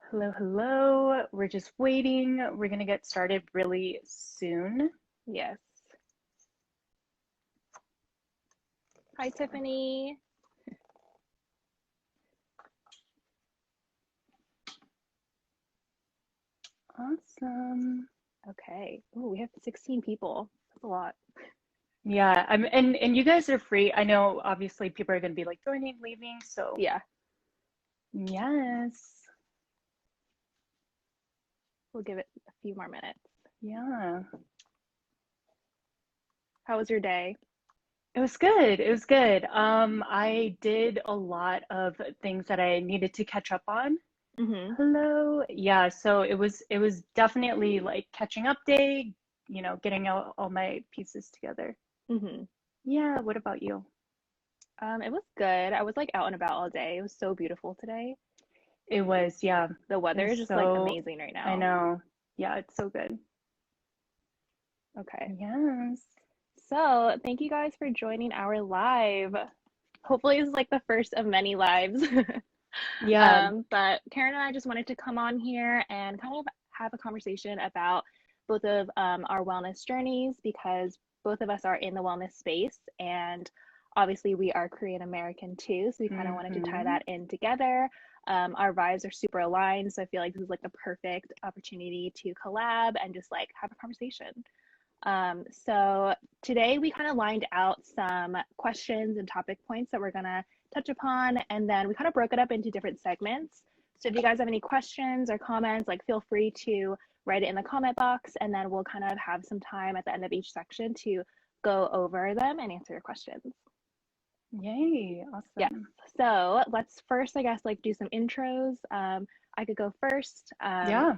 Hello, hello. We're just waiting. We're gonna get started really soon. Yes. Hi, Tiffany. Awesome. Okay. Oh, we have 16 people. That's a lot. Yeah, and you guys are free. I know obviously people are gonna be like joining, leaving, so Yeah, yes. we'll give it a few more minutes. Yeah. How was your day? It was good. It was good. I did a lot of things that I needed to catch up on. Mm-hmm. Hello. Yeah, so it was definitely like catching up day, getting all my pieces together. Mm-hmm. Yeah, what about you? It was good. I was like out and about all day. It was so beautiful today. It was, yeah. The It weather was is just like so, amazing right I now. know. Yeah, it's so good. Okay. Yes. So, thank you guys for joining our live. Hopefully, this is like the first of many lives. Yeah. But Karen and I just wanted to come on here and kind of have a conversation about both of our wellness journeys because both of us are in the wellness space. And obviously, we are Korean American too. So we kind of wanted to tie Mm-hmm. that in together. Our vibes are super aligned. So I feel like this is like the perfect opportunity to collab and just like have a conversation. So today we kind of lined out some questions and topic points that we're going to touch upon, and then we kind of broke it up into different segments. So if you guys have any questions or comments, like feel free to write it in the comment box, and then we'll kind of have some time at the end of each section to go over them and answer your questions. Yay. Yes. Awesome. So let's first, I guess, like do some intros. I could go first. Yeah.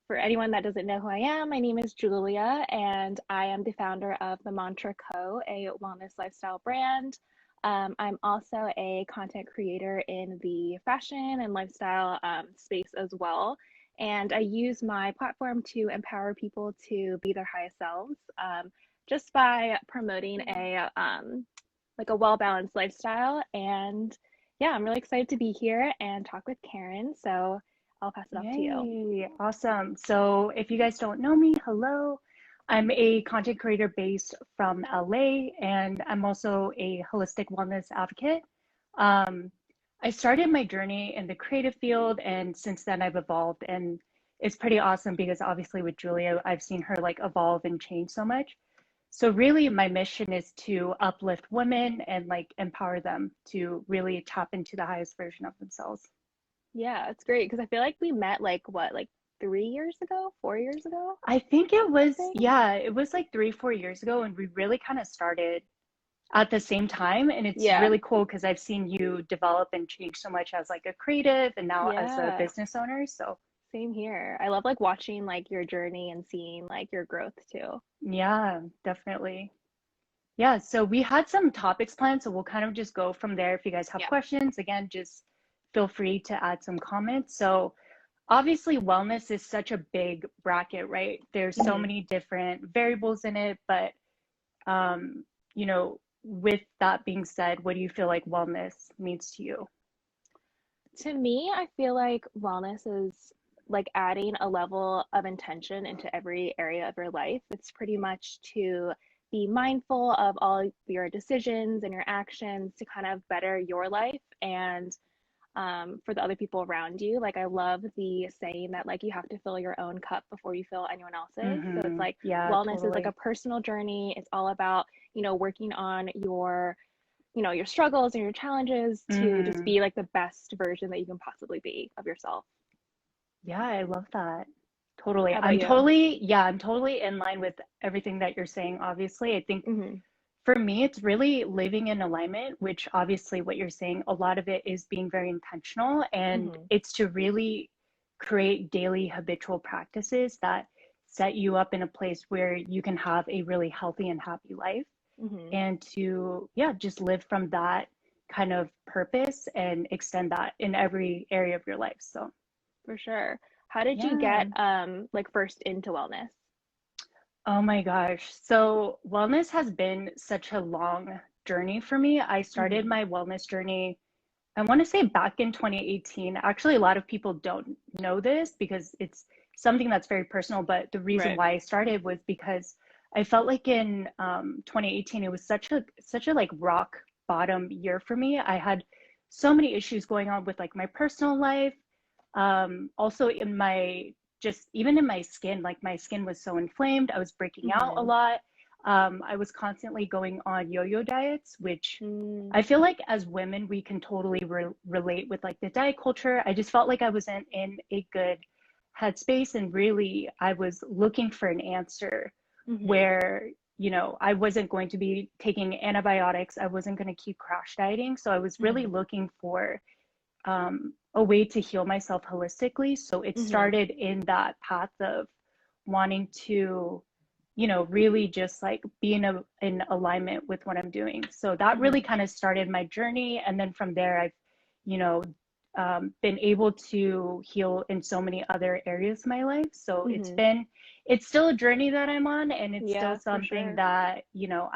For anyone that doesn't know who I am, my name is Julia, and I am the founder of the Mantra Co., a wellness lifestyle brand. I'm also a content creator in the fashion and lifestyle space as well. And I use my platform to empower people to be their highest selves just by promoting a like a well balanced lifestyle. And yeah, I'm really excited to be here and talk with Karen. So I'll pass it off to you. Yay. Awesome. So if you guys don't know me, hello. I'm a content creator based from LA, and I'm also a holistic wellness advocate. Um, I started my journey in the creative field, and since then I've evolved, and it's pretty awesome because obviously with Julia, I've seen her like evolve and change so much. So really my mission is to uplift women and like empower them to really tap into the highest version of themselves. Yeah, it's great because I feel like we met like what, like 3 years ago, 4 years ago, I think it I was, think. yeah, it was like 3, 4 years ago, and we really kind of started at the same time. And it's Yeah, really cool because I've seen you develop and change so much as like a creative and now as a yeah, business owner. So same here. I love like watching like your journey and seeing like your growth too. yeah, definitely. Yeah, so we had some topics planned, so we'll kind of just go from there. If you guys have Yeah. questions, again, just feel free to add some comments. So obviously, wellness is such a big bracket, right? There's so Hmm. many different variables in it, but um, with that being said, what do you feel like wellness means to you? To me, I feel like wellness is like adding a level of intention into every area of your life. It's pretty much to be mindful of all your decisions and your actions to kind of better your life and for the other people around you. Like I love the saying that like you have to fill your own cup before you fill anyone else's. So it's Mm-hmm. like Yeah, wellness is like a totally. personal journey. It's all about, working on your struggles and your challenges to just Mm-hmm. be like the best version that you can possibly be of yourself. Yeah, I love that. Totally. How about you? I'm totally in line with everything that you're saying, obviously. I think Mm-hmm. for me, it's really living in alignment, which obviously what you're saying, a lot of it is being very intentional, and Mm-hmm. it's to really create daily habitual practices that set you up in a place where you can have a really healthy and happy life, Mm-hmm. and to, yeah, just live from that kind of purpose and extend that in every area of your life. So, For sure. How did you yeah. get like first into wellness? Oh my gosh. So, wellness has been such a long journey for me. I started Mm-hmm. my wellness journey I want to say back in 2018. Actually, a lot of people don't know this because it's something that's very personal, but the reason Right. why I started was because I felt like in 2018 it was such a like rock bottom year for me. I had so many issues going on with like my personal life, also in my just even in my skin, like my skin was so inflamed. I was breaking out a Mm-hmm. lot. I was constantly going on yo-yo diets, which Mm, I feel like as women, we can totally relate with like the diet culture. I just felt like I wasn't in a good headspace, and really, I was looking for an answer mm-hmm. where, I wasn't going to be taking antibiotics. I wasn't going to keep crash dieting. So I was really Mm-hmm. looking for a way to heal myself holistically. So it Mm-hmm. started in that path of wanting to, really just like be in alignment with what I'm doing. So that really Mm-hmm. kind of started my journey. And then from there, I've, you know, been able to heal in so many other areas of my life. So Mm-hmm. it's still a journey that I'm on, and it's still Yeah, for something sure. that,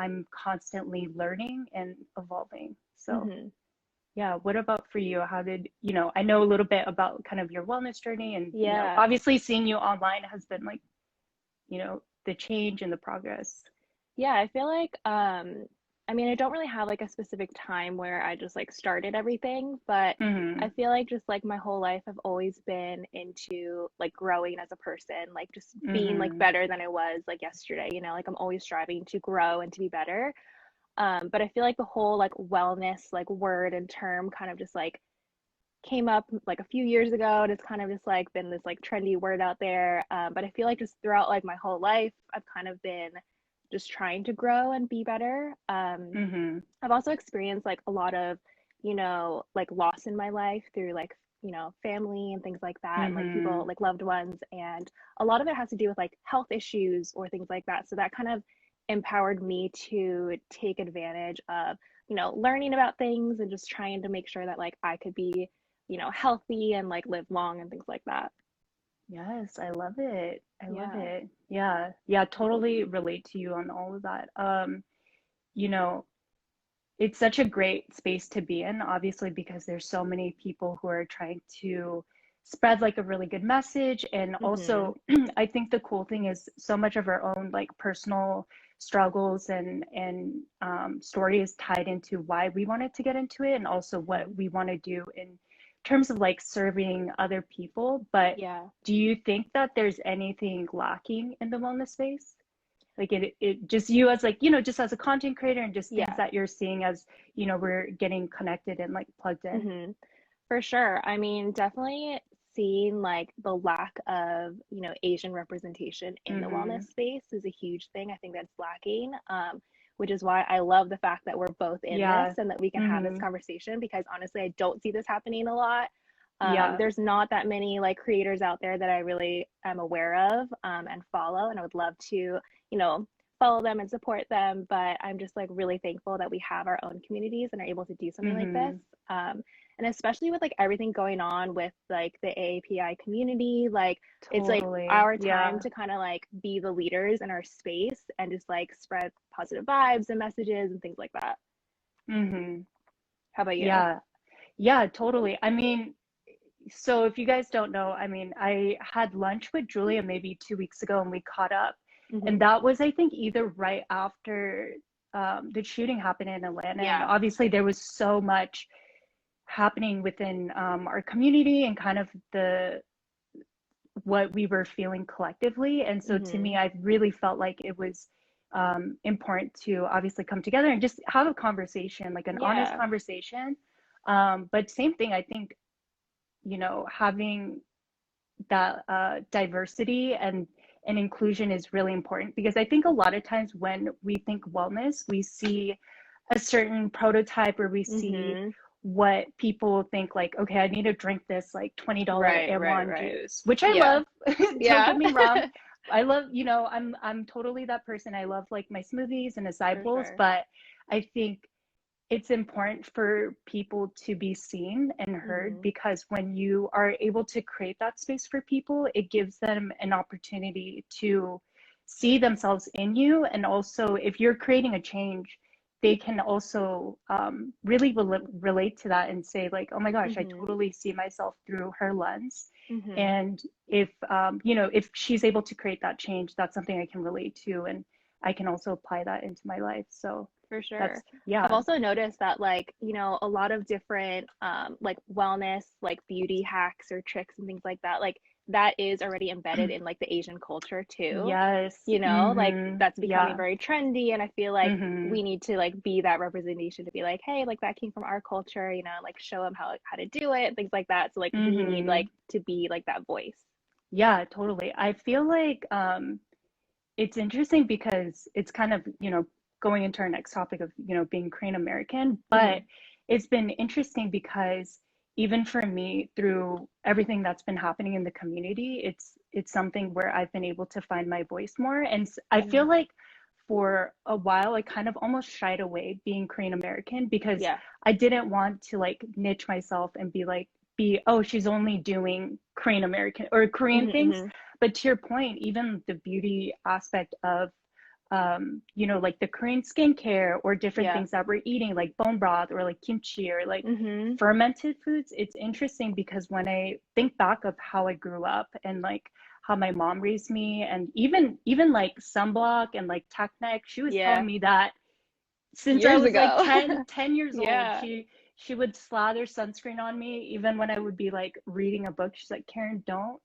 I'm constantly learning and evolving. So Mm-hmm. yeah, what about for you? How did, I know a little bit about kind of your wellness journey, and, Yeah. obviously seeing you online has been like, the change and the progress. Yeah, I feel like I mean I don't really have like a specific time where I just like started everything, but I Hmm. feel like just like my whole life I've always been into like growing as a person, like just being like Hmm. better than I was like yesterday, like I'm always striving to grow and to be better. But I feel like the whole like wellness like word and term kind of just like came up like a few years ago, and it's kind of just like been this like trendy word out there. But I feel like just throughout like my whole life, I've kind of been just trying to grow and be better. Hmm. I've also experienced like a lot of, like loss in my life through like, family and things like that, and like people, Hmm. like loved ones. And a lot of it has to do with like health issues or things like that. So that kind of empowered me to take advantage of, learning about things and just trying to make sure that like I could be, healthy and like live long and things like that. Yes, I love it. I love Yeah. it. Yeah. Yeah, totally relate to you on all of that. You know, it's such a great space to be in, obviously, because there's so many people who are trying to spread like a really good message. And Mm-hmm. also, I think the cool thing is so much of our own like personal struggles and stories tied into why we wanted to get into it, and also what Mm-hmm. we want to do in terms of like serving other people. But Yeah. do you think that there's anything lacking in the wellness space? Like it just you as like, just as a content creator, and just things Yeah. that you're seeing as, we're getting connected and like plugged in. Mm-hmm. For sure. I mean, definitely seeing like the lack of, Asian representation in the Mm-hmm. wellness space is a huge thing. I think that's lacking, which is why I love the fact that we're both in this Yeah. and that we can have this Mm-hmm. conversation because honestly, I don't see this happening a lot. Yeah. There's not that many like creators out there that I really am aware of and follow, and I would love to, follow them and support them. But I'm just like really thankful that we have our own communities and are able to do something like this. Mm-hmm. Um, and especially with like everything going on with like the AAPI community, like it's like Totally. our time Yeah. to kind of like be the leaders in our space and just like spread positive vibes and messages and things like that. Mm-hmm. How about you? Yeah. Yeah, totally. I mean, so if you guys don't know, I mean, I had lunch with Julia maybe 2 weeks ago, and we caught up. And Hmm. that was, I think, either right after the shooting happened in Atlanta. And Yeah. obviously, there was so much happening within our community and kind of the what we were feeling collectively. And so to Hmm. me, I really felt like it was important to obviously come together and just have a conversation, like an honest Yeah. conversation. But same thing, I think, having that diversity and inclusion is really important, because I think a lot of times when we think wellness, we see a certain prototype, or we see Hmm. what people think like, okay, I need to drink this like $20 Right, right, Erewhon right. juice, which I Yeah. love. Don't Yeah. get me wrong. I love, I'm totally that person. I love like my smoothies and acai For bowls, sure. but I think it's important for people to be seen and heard, Hmm. because when you are able to create that space for people, it gives them an opportunity to see themselves in you. And also, if you're creating a change, they can also really relate to that and say like, oh my gosh, I Mm-hmm. totally see myself through her lens. Mm-hmm. And if you know, if she's able to create that change, that's something I can relate to, and I can also apply that into my life. So For that's, sure. I've yeah. also noticed that like, a lot of different like wellness, like beauty hacks or tricks and things like that, like that is already embedded in like the Asian culture too. Yes. Like Mm-hmm. that's becoming Yeah. very trendy, and I feel like Mm-hmm. we need to like be that representation to be like, hey, like that came from our culture, like show them how to do it, things like that. So like we need Mm-hmm. like to be like that voice. Yeah, totally. I feel like it's interesting because it's kind of, you know, going into our next topic of, you know, being Korean American, but Hmm. it's been interesting because even for me, through everything that's been happening in the community, it's something where I've been able to find my voice more. And I Hmm. feel like for a while, I kind of almost shied away being Korean American because Yeah. I didn't want to like niche myself and be like, oh, she's only doing Korean American or Korean Hmm. things. Hmm. But to your point, even the beauty aspect of, you know, like the Korean skincare or different Yeah. things that we're eating, like bone broth or like kimchi or like Hmm. fermented foods, it's interesting because when I think back of how I grew up and like how my mom raised me, and even like sunblock and like neck, she was telling Yeah. me that since I Years was like ago. 10 years old, Yeah. she would slather sunscreen on me even when I would be like reading a book. She's like, Karen, don't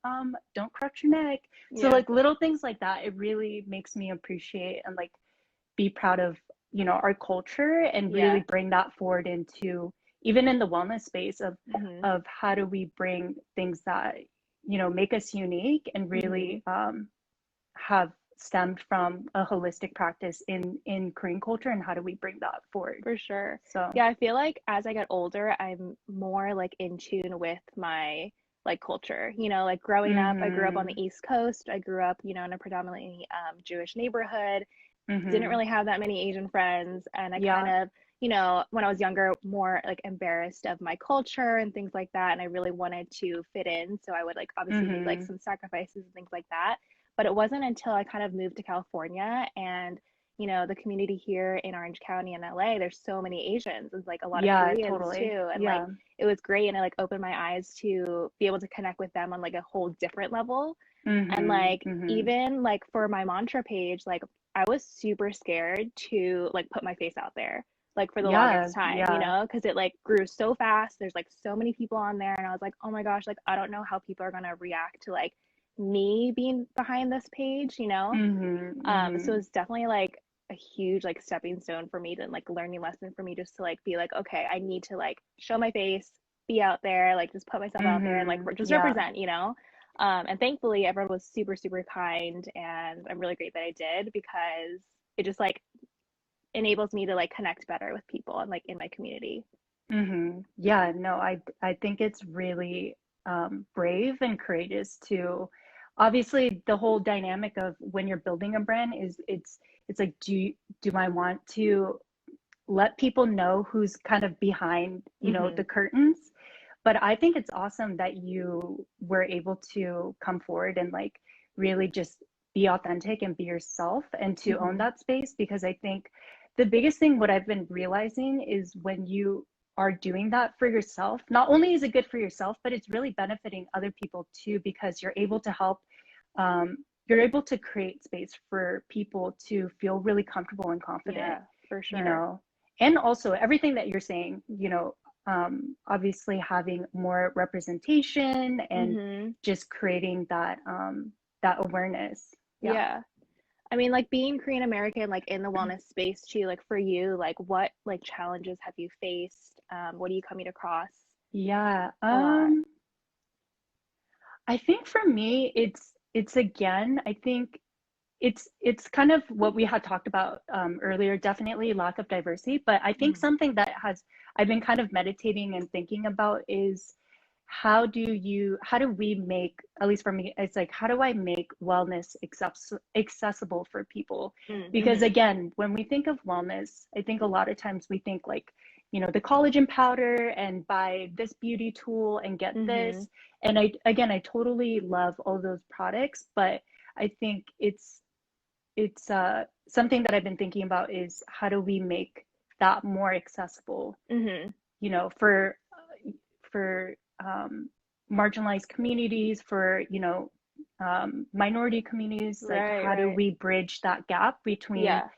crutch your neck. So Yeah. like little things like that, it really makes me appreciate and like be proud of, you know, our culture and really Yeah. bring that forward into even in the wellness space Hmm. of how do we bring things that, you know, make us unique and Hmm. really have stemmed from a holistic practice in Korean culture, and how do we bring that forward? For sure. So, Yeah, I feel like as I get older, I'm more like in tune with my like culture. Like growing up, I grew up on mm-hmm, the East Coast. I grew up, in a predominantly Jewish neighborhood. Didn't mm-hmm, really have that many Asian friends, and I kind yeah, of, when I was younger, more like embarrassed of my culture and things like that, and I really wanted to fit in, so I would like obviously make like mm-hmm, some sacrifices and things like that. But it wasn't until I kind of moved to California and the community here in Orange County and LA, there's so many Asians and like a lot of yeah, Koreans totally, too. And like yeah, it was great, and it like opened my eyes to be able to connect with them on like a whole different level. And mm-hmm, like mm-hmm, even like for my mantra page, like I was super scared to like put my face out there like for the yeah, longest time, yeah, because it like grew so fast. There's like so many people on there, and I was like, oh my gosh, like I don't know how people are gonna react to like me being behind this page. mm-hmm, So mm-hmm, it's definitely like a huge like stepping stone for me to like learning lesson for me just to like be like, okay, I need to like show my face, be out there, like just put myself out there and like mm-hmm, just yeah, represent. And thankfully everyone was super, super kind, and I'm really great that I did because it just like enables me to like connect better with people and like in my community. mm-hmm, yeah. No, I think it's really brave and courageous to, obviously the whole dynamic of when you're building a brand is it's like do I want to let people know who's kind of behind, you know, Mm-hmm. the curtains. But I think it's awesome that you were able to come forward and like really just be authentic and be yourself and to own Mm-hmm. that space, because I think the biggest thing what I've been realizing is when you are doing that for yourself, not only is it good for yourself, but it's really benefiting other people too, because you're able to help, you're able to create space for people to feel really comfortable and confident, Yeah, for you sure. know. And also everything that you're saying, you know, obviously having more representation and Mm-hmm. just creating that that awareness. Yeah. Yeah. I mean, like being Korean American, like in the wellness space too, like for you, like what like challenges have you faced? What are you coming across Yeah. a lot? I think for me it's again, I think it's kind of what we had talked about earlier, definitely lack of diversity, but I think Mm, something that has I've been kind of meditating and thinking about is how do we make, at least for me, it's like how do I make wellness accessible for people? Because mm-hmm, again, when we think of wellness, I think a lot of times we think like, you know, the collagen powder and buy this beauty tool and get mm-hmm, this. And I again, I totally love all those products, but I think it's something that I've been thinking about is how do we make that more accessible, Mm-hmm. you know, for marginalized communities, for, you know, minority communities. Like, Right, how do right. we bridge that gap between Yeah.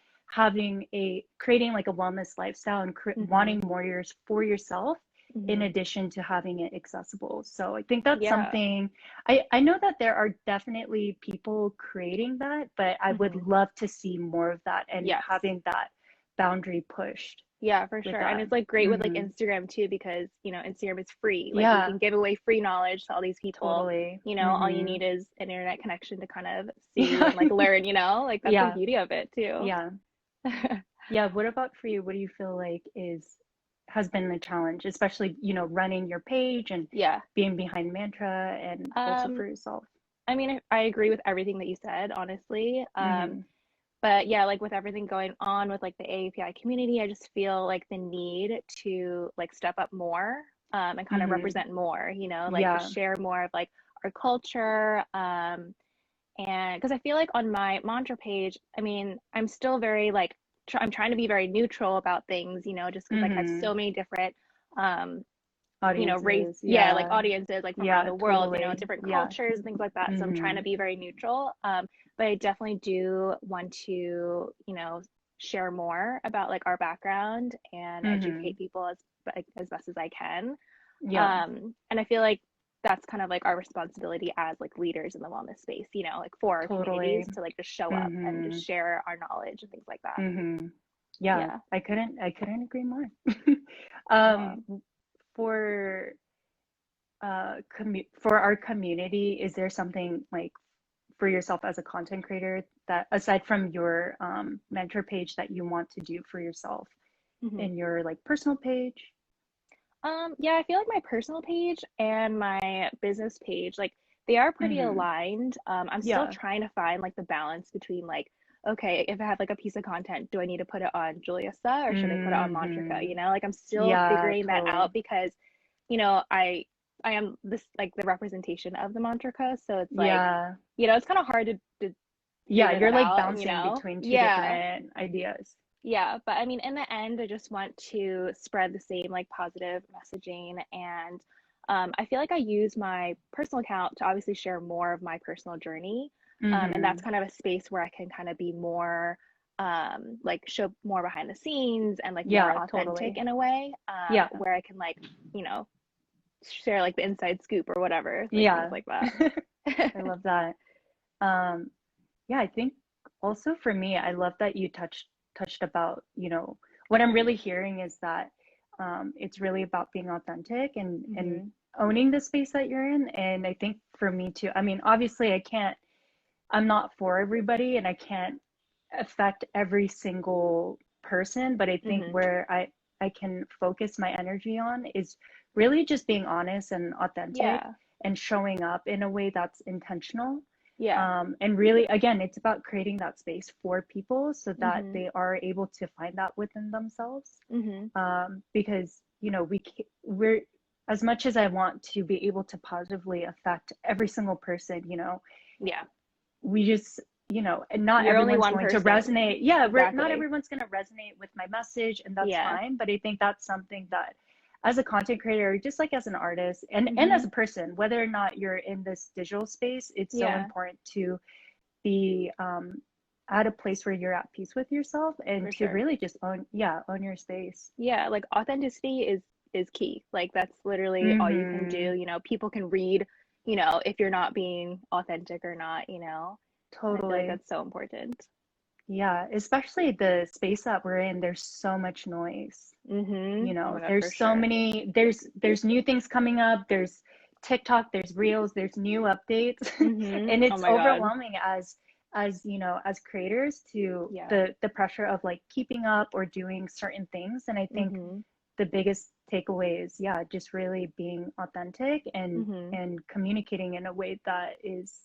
creating like a wellness lifestyle and Mm-hmm. wanting more years for yourself, in Mm-hmm. addition to having it accessible. So I think that's Yeah. something, I know that there are definitely people creating that, but I would Mm-hmm. love to see more of that and Yes. having that boundary pushed Yeah, for with sure. And that. it's like great with like Hmm. Instagram too, because Instagram is free. Like you Yeah, can give away free knowledge to all these people. totally. All you Hmm. need is an internet connection to kind of see Yeah. and like learn, like that's the Yeah. beauty of it too. Yeah. Yeah. What about for you? What do you feel like has been the challenge, especially, you know, running your page and Yeah. being behind Mantra and also Um, for yourself? I mean, I agree with everything that you said, honestly. Hmm. But yeah, like with everything going on with like the AAPI community, I just feel like the need to like step up more, and kind of Hmm. represent more, like to Yeah. share more of like our culture. And because I feel like on my mantra page, I mean, I'm still very like, I'm trying to be very neutral about things, just because like I have Hmm. so many different, um, race, Audiences. yeah, like Yeah. audiences like from around Yeah, the world, totally. different Yeah. cultures and things like that. So I'm trying Hmm. to be very neutral. But I definitely do want to, share more about like our background and Hmm. educate people as best as I can. Yeah, And I feel like that's kind of like our responsibility as like leaders in the wellness space, like for our totally. communities to like just show up and just Hmm. share our knowledge and things like that. Hmm. Yeah, Yeah. I couldn't agree more. Well, Um, for for our community, is there something like for yourself as a content creator that aside from your mentor page that you want to do for yourself mhm. in your like personal page? Yeah, I feel like my personal page and my business page, like they are pretty Hmm. aligned. I'm still Yeah. trying to find like the balance between like, okay, if I have like a piece of content, do I need to put it on Juliasa or should I put it on Mantrika? Hmm. Like I'm still Yeah, figuring that totally. out because, I am this like the representation of the Mantrika, so it's like, Yeah. it's kind of hard to Yeah, figure you're that like out, bouncing between two Yeah. different ideas. Yeah, but I mean, in the end, I just want to spread the same like positive messaging. And I feel like I use my personal account to obviously share more of my personal journey. And that's Hmm. kind of a space where I can kind of be more, like, show more behind the scenes and like more Yeah, authentic totally. in a way, Yeah. where I can like, you know, share like the inside scoop or whatever, like things Yeah. like that. I love that. Um, yeah, I think also for me, I love that you touched about, you know, what I'm really hearing is that it's really about being authentic and Hmm. owning the space that you're in. And I think for me too, I mean, obviously I'm not for everybody and I can't affect every single person, but I think Hmm. where I can focus my energy on is really just being honest and authentic Yeah. and showing up in a way that's intentional. Yeah. And really, again, it's about creating that space for people so that Hmm. they are able to find that within themselves. Hmm. Because, you know, we're, as much as I want to be able to positively affect every single person, you know, Yeah. we just, you know, and not You're only everyone's one going to person. resonate. Yeah, not Exactly. everyone's going to resonate with my message, and that's Yeah. fine. But I think that's something that, as a content creator, just like as an artist and as Hmm. a person, whether or not you're in this digital space, it's so Yeah, important to be at a place where you're at peace with yourself and for to sure. really just own your space. Yeah, like authenticity is key. Like that's literally all you can do. Mm-hmm. People can read, if you're not being authentic or not. And I feel like Totally. that's so important. Yeah, especially the space that we're in, there's so much noise. You Oh my know, God, for there's so sure. many, there's new things coming up, there's TikTok, there's Reels, there's new updates. And Oh it's my God. overwhelming as you know, as creators to Yeah. the pressure of like keeping up or doing certain things. And I think Hmm. the biggest takeaway is, yeah, just really being authentic Hmm. and communicating in a way that is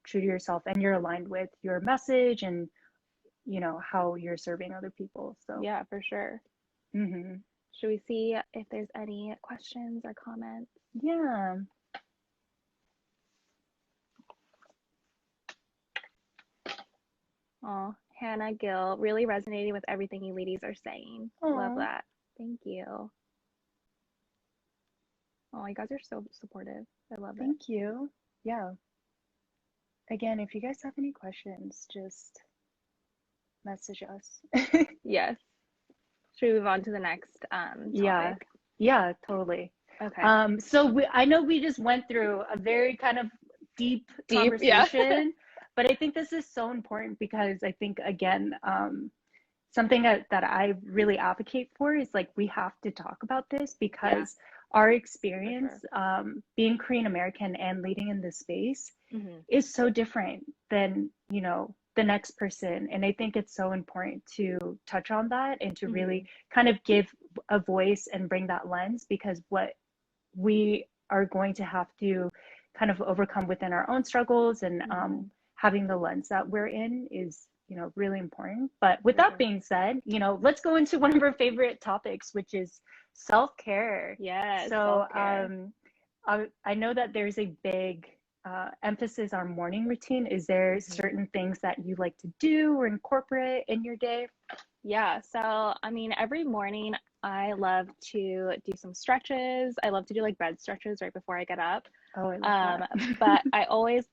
true to yourself and you're aligned with your message and you know how you're serving other people. So Yeah, for sure. hmm. Should we see if there's any questions or comments? Yeah. Oh, Hannah Gill, really resonating with everything you ladies are saying. Love Oh, that. Thank you. Oh, you guys are so supportive. I love it. thank you. Yeah. Again, if you guys have any questions, just message us. Yes. Should we move on to the next Yeah. topic? Yeah, totally. Okay. I know we just went through a very kind of deep Deep, yeah. conversation, but I think this is so important because I think again, something that I really advocate for is like we have to talk about this Yeah, because our for sure. experience being Korean American and leading in this space Hmm. is so different than, the next person. And I think it's so important to touch on that and to really Hmm. kind of give a voice and bring that lens because what we are going to have to kind of overcome within our own struggles and Hmm. having the lens that we're in is really important. But with For that sure. being said, let's go into one of our favorite topics, which is self-care. Yes, So self-care. I know that there's a big emphasis on morning routine. Is there Hmm. certain things that you like to do or incorporate in your day? Yeah, so I mean, every morning I love to do some stretches. I love to do like bed stretches right before I get up. Oh, I love Um, that. but I always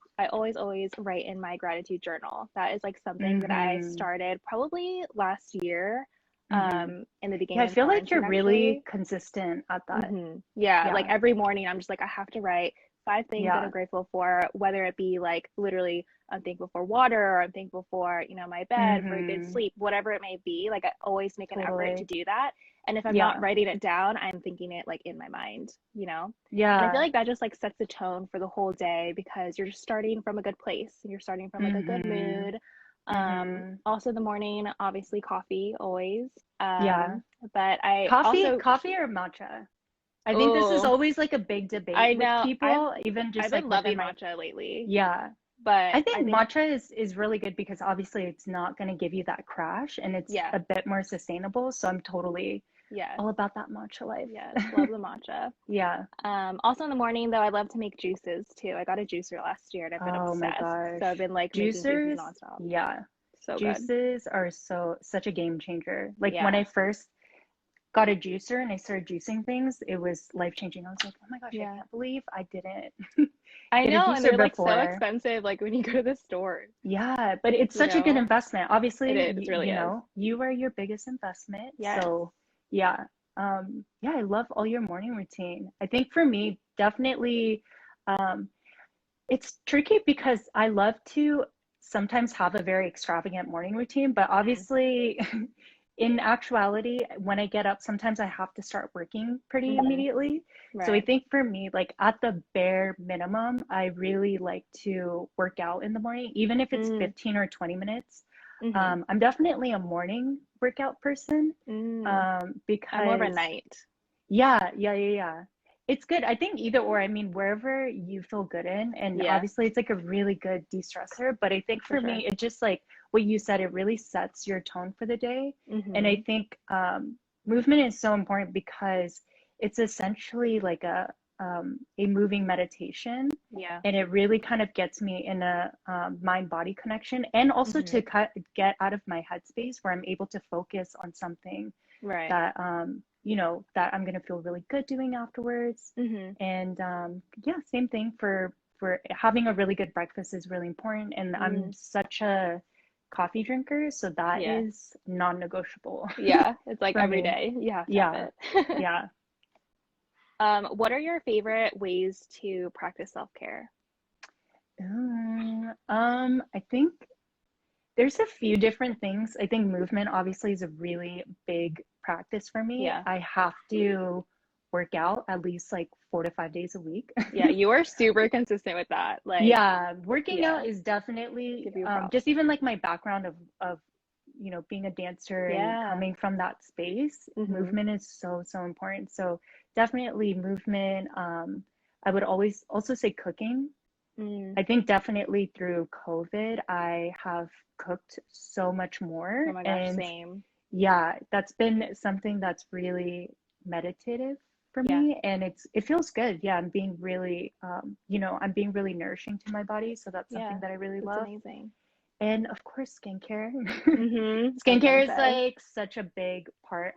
write in my gratitude journal. That is like something that I Mm-hmm. started probably last year, Mm-hmm. in the Yeah, beginning I of feel like you're quarantine, actually. really consistent at that. Yeah, like Yeah. every morning, I'm just like, I have to write 5 things that I'm Yeah. grateful for, whether it be like literally, I'm thankful for water, or I'm thankful for, my bed, for a good Mm-hmm. sleep, whatever it may be. Like, I always make an effort to Totally. do that. And if I'm not Yeah. writing it down, I'm thinking it like in my mind. And I feel Yeah. like that just like sets the tone for the whole day because you're just starting from a good place and you're starting from like a good Mm-hmm. mood. Mm-hmm. Also the morning, obviously coffee always. Yeah. But I Coffee, also, coffee or matcha? I think this is oh, always like a big debate I with know. I've people, even I've just been like within loving my, matcha lately, yeah. but I I think think matcha is really good because obviously it's not going to give you that crash and it's yeah, a bit more sustainable. So I'm totally yes, all about that matcha life. yes, love the matcha. Yeah. Also in the morning though, I love to make juices too. I got a juicer last year and I've been Oh my obsessed. So I've gosh. been like making juices Juicers, nonstop. yeah. So good. Juices are such a game changer. Like when Yeah, I first got a juicer and I started juicing things, it was life changing. I was like, oh my gosh, I yeah. can't believe I didn't I get a know, and juicer they're like so before. expensive, like when you go to the store, Yeah, but it's you such a good know? investment. It Obviously, is, it really is. you are your biggest investment. Yes. So, yeah. Yeah, I love all your morning routine. I think for me, definitely, um, it's tricky because I love to sometimes have a very extravagant morning routine, but Mm. obviously, in actuality, when I get up, sometimes I have to start working pretty Hmm. immediately. So I Right. think for me, like at the bare minimum, I really like to work out in the morning, even if it's Mm. 15 or 20 minutes. Hmm. I'm definitely a morning workout person, Mm. I'm more of a because night. yeah. It's good. I think either or, I mean, wherever you feel good in, and Yeah, obviously it's like a really good de-stressor, but I think for for sure. me, it just like what you said, it really sets your tone for the day. And I Hmm. think movement is so important because it's essentially like a moving meditation. Yeah. And it really kind of gets me in a mind-body connection and also Hmm. to get out of my headspace where I'm able to focus on something Right. that that I'm gonna feel really good doing afterwards. Hmm. And yeah, same thing for having a really good breakfast is really important. And I'm Mm. such a coffee drinker, so that Yeah. is non-negotiable Yeah. It's like for every me. day you have to have Yeah, it. yeah. What are your favorite ways to practice self-care? I think there's a few different things. I think movement obviously is a really big practice for me. Yeah. I have to work out at least like 4 to 5 days a week. Yeah, you are super consistent with that. Like, Yeah, working yeah, out is definitely give you props. just even like my background of being a dancer and Yeah. coming from that space, Hmm. movement is so important. So definitely movement. I would always also say cooking. Mm. I think definitely through COVID, I have cooked so much Oh more. my gosh, And same. yeah, that's been something that's really meditative for Yeah, me. And it feels good. Yeah, I'm being really, I'm being really nourishing to my body. So that's yeah, something that I really that's love. amazing. And of course, skincare. As Skincare one is says. like such a big part.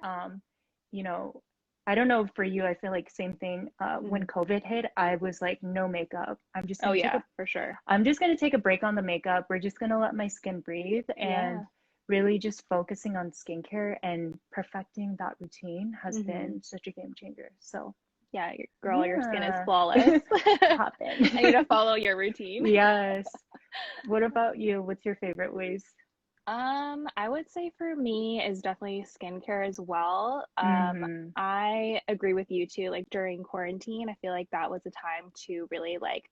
You know, I don't know for you, I feel like same thing. When Mhm. COVID hit, I was like, no makeup. Oh yeah, for sure. I'm just gonna take a break on the makeup. We're just gonna let my skin breathe and Yeah. really just focusing on skincare and perfecting that routine has hmm been such a game changer. So Yeah, girl, your skin is yeah, flawless. hop I need to in. follow your routine. Yes. What about you? What's your favorite ways? I would say for me is definitely skincare as well. Mm-hmm. I agree with you too. Like during quarantine, I feel like that was a time to really like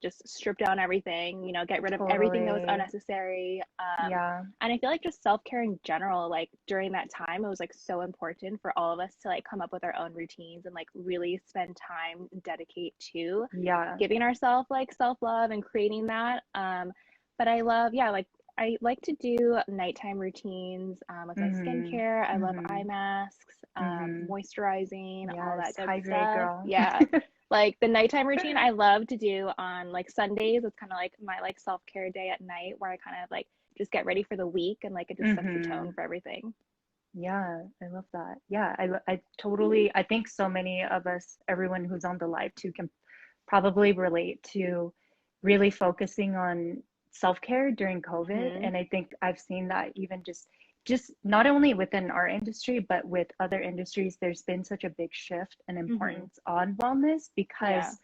just strip down everything, get rid of everything that was Totally. unnecessary. Yeah. And I feel like just self-care in general, like during that time, it was like so important for all of us to like come up with our own routines and like really spend time and dedicate to Yeah. giving ourselves like self-love and creating that. But I love, yeah, like I like to do nighttime routines with my Mm-hmm. skincare. I love eye Mm-hmm. masks, Mm-hmm. moisturizing, all Yes. that good Hydrate, stuff. girl. Yeah. Like the nighttime routine I love to do on like Sundays. It's kind of like my like self-care day at night where I kind of like just get ready for the week and like it just sets the Mm-hmm. tone for everything. Yeah, I love that. Yeah, I totally, I think so many of us, everyone who's on the live too, can probably relate to really focusing on self-care during COVID. hmm And I think I've seen that even just not only within our industry, but with other industries, there's been such a big shift and hmm importance on wellness Yeah. because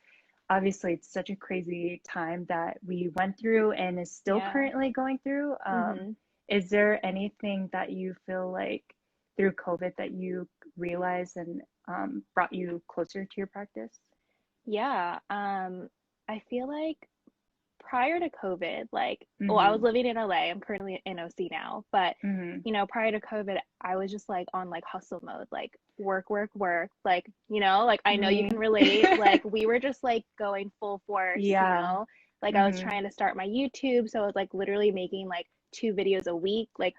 obviously it's such a crazy time that we went through and is still Yeah. currently going through. hmm Is there anything that you feel like through COVID that you realized and brought you closer to your practice? Yeah. I feel like prior to COVID, like, well, I was Mm-hmm. living in LA. I'm currently in OC now, but Mm-hmm. prior to COVID, I was just like on like hustle mode, like work, work, work. Like, like I know you Me. can relate. Like we were just like going full force, Yeah. Like I was Mm-hmm. trying to start my YouTube, so I was like literally making like 2 videos a week, like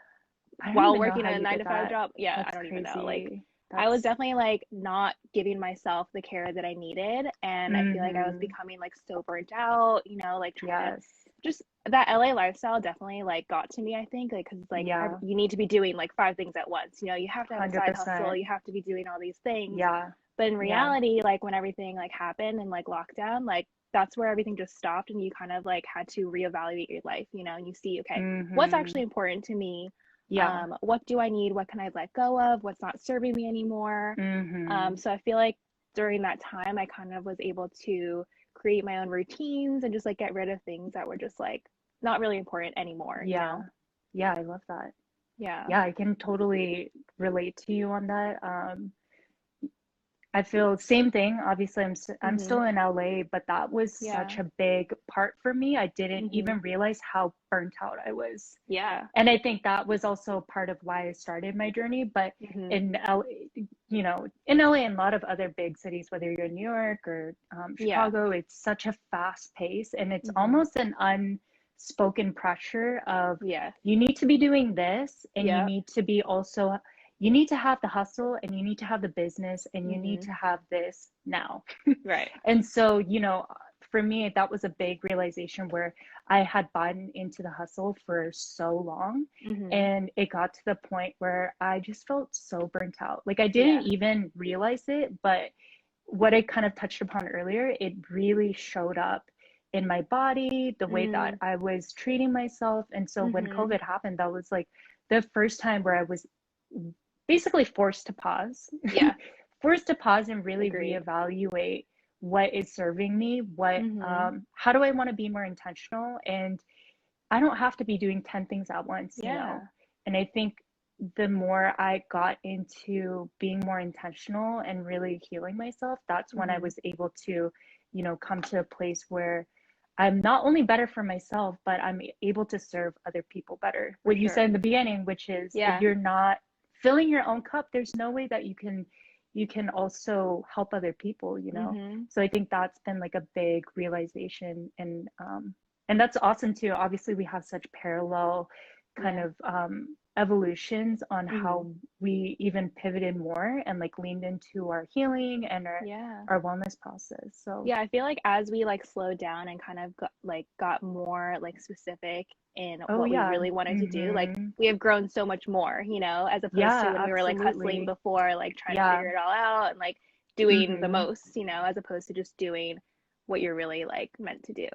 I don't while even know working how a you nine did to five that. job. Yeah, I That's don't even know. Like crazy. I was That's definitely like not giving myself the care that I needed. And I feel like I was mm-hmm. becoming like so burnt out, like trying to Yes. just that LA lifestyle definitely like got to me, I think, like, because like Yeah. you need to be doing like five things at once. You have to have a side hustle, 100%. you have to be doing all these things. Yeah. But in Yeah. reality, like when everything like happened and like lockdown, like that's where everything just stopped and you kind of like had to reevaluate your life, and you see, okay, what's Mm-hmm. actually important to me? Yeah. What do I need? What can I let go of? What's not serving me anymore? Mm-hmm. So I feel like during that time, I kind of was able to create my own routines and just like get rid of things that were just like not really important anymore. Yeah. Yeah, I love that. Yeah. Yeah, I can totally relate to you on that. I feel same thing. Obviously, I'm Mhm. still in LA, but that was Yeah. such a big part for me. I didn't Mhm. even realize how burnt out I was. Yeah. And I think that was also part of why I started my journey. But Mhm. in LA, in LA and a lot of other big cities, whether you're in New York or Yeah. Chicago, it's such a fast pace and it's Mhm. almost an unspoken pressure of Yeah. you need to be doing this and Yeah. you need to have the hustle and you need to have the business and you need Mhm. to have this now. Right. And so, for me, that was a big realization where I had bought into the hustle for so long. Mhm. And it got to the point where I just felt so burnt out. Like I didn't Yeah. even realize it, but what I kind of touched upon earlier, it really showed up in my body, the way that Mm. I was treating myself. And so when Mhm. COVID happened, that was like the first time where I was basically forced to pause, Yeah. forced to pause and really Agreed. reevaluate what is serving me, Mhm. how do I want to be more intentional? And I don't have to be doing 10 things at once. Yeah. And I think the more I got into being more intentional and really healing myself, that's when I Mhm. was able to, come to a place where I'm not only better for myself, but I'm able to serve other people better. For What you said sure. in the beginning, which is if Yeah. you're not filling your own cup, there's no way that you can also help other people. Mhm. So I think that's been like a big realization and that's awesome too. Obviously, we have such parallel kind Yeah. of evolutions on Hmm. how we even pivoted more and like leaned into our healing and Yeah. our wellness process. So, Yeah, I feel like as we like slowed down and kind of got more like specific in oh what we yeah. really wanted to do, like Mm-hmm. we have grown so much more, as opposed to Yeah, when we were like hustling absolutely. before, like trying to Yeah. figure it all out and like doing the Mm-hmm. most, as opposed to just doing what you're really like meant to do,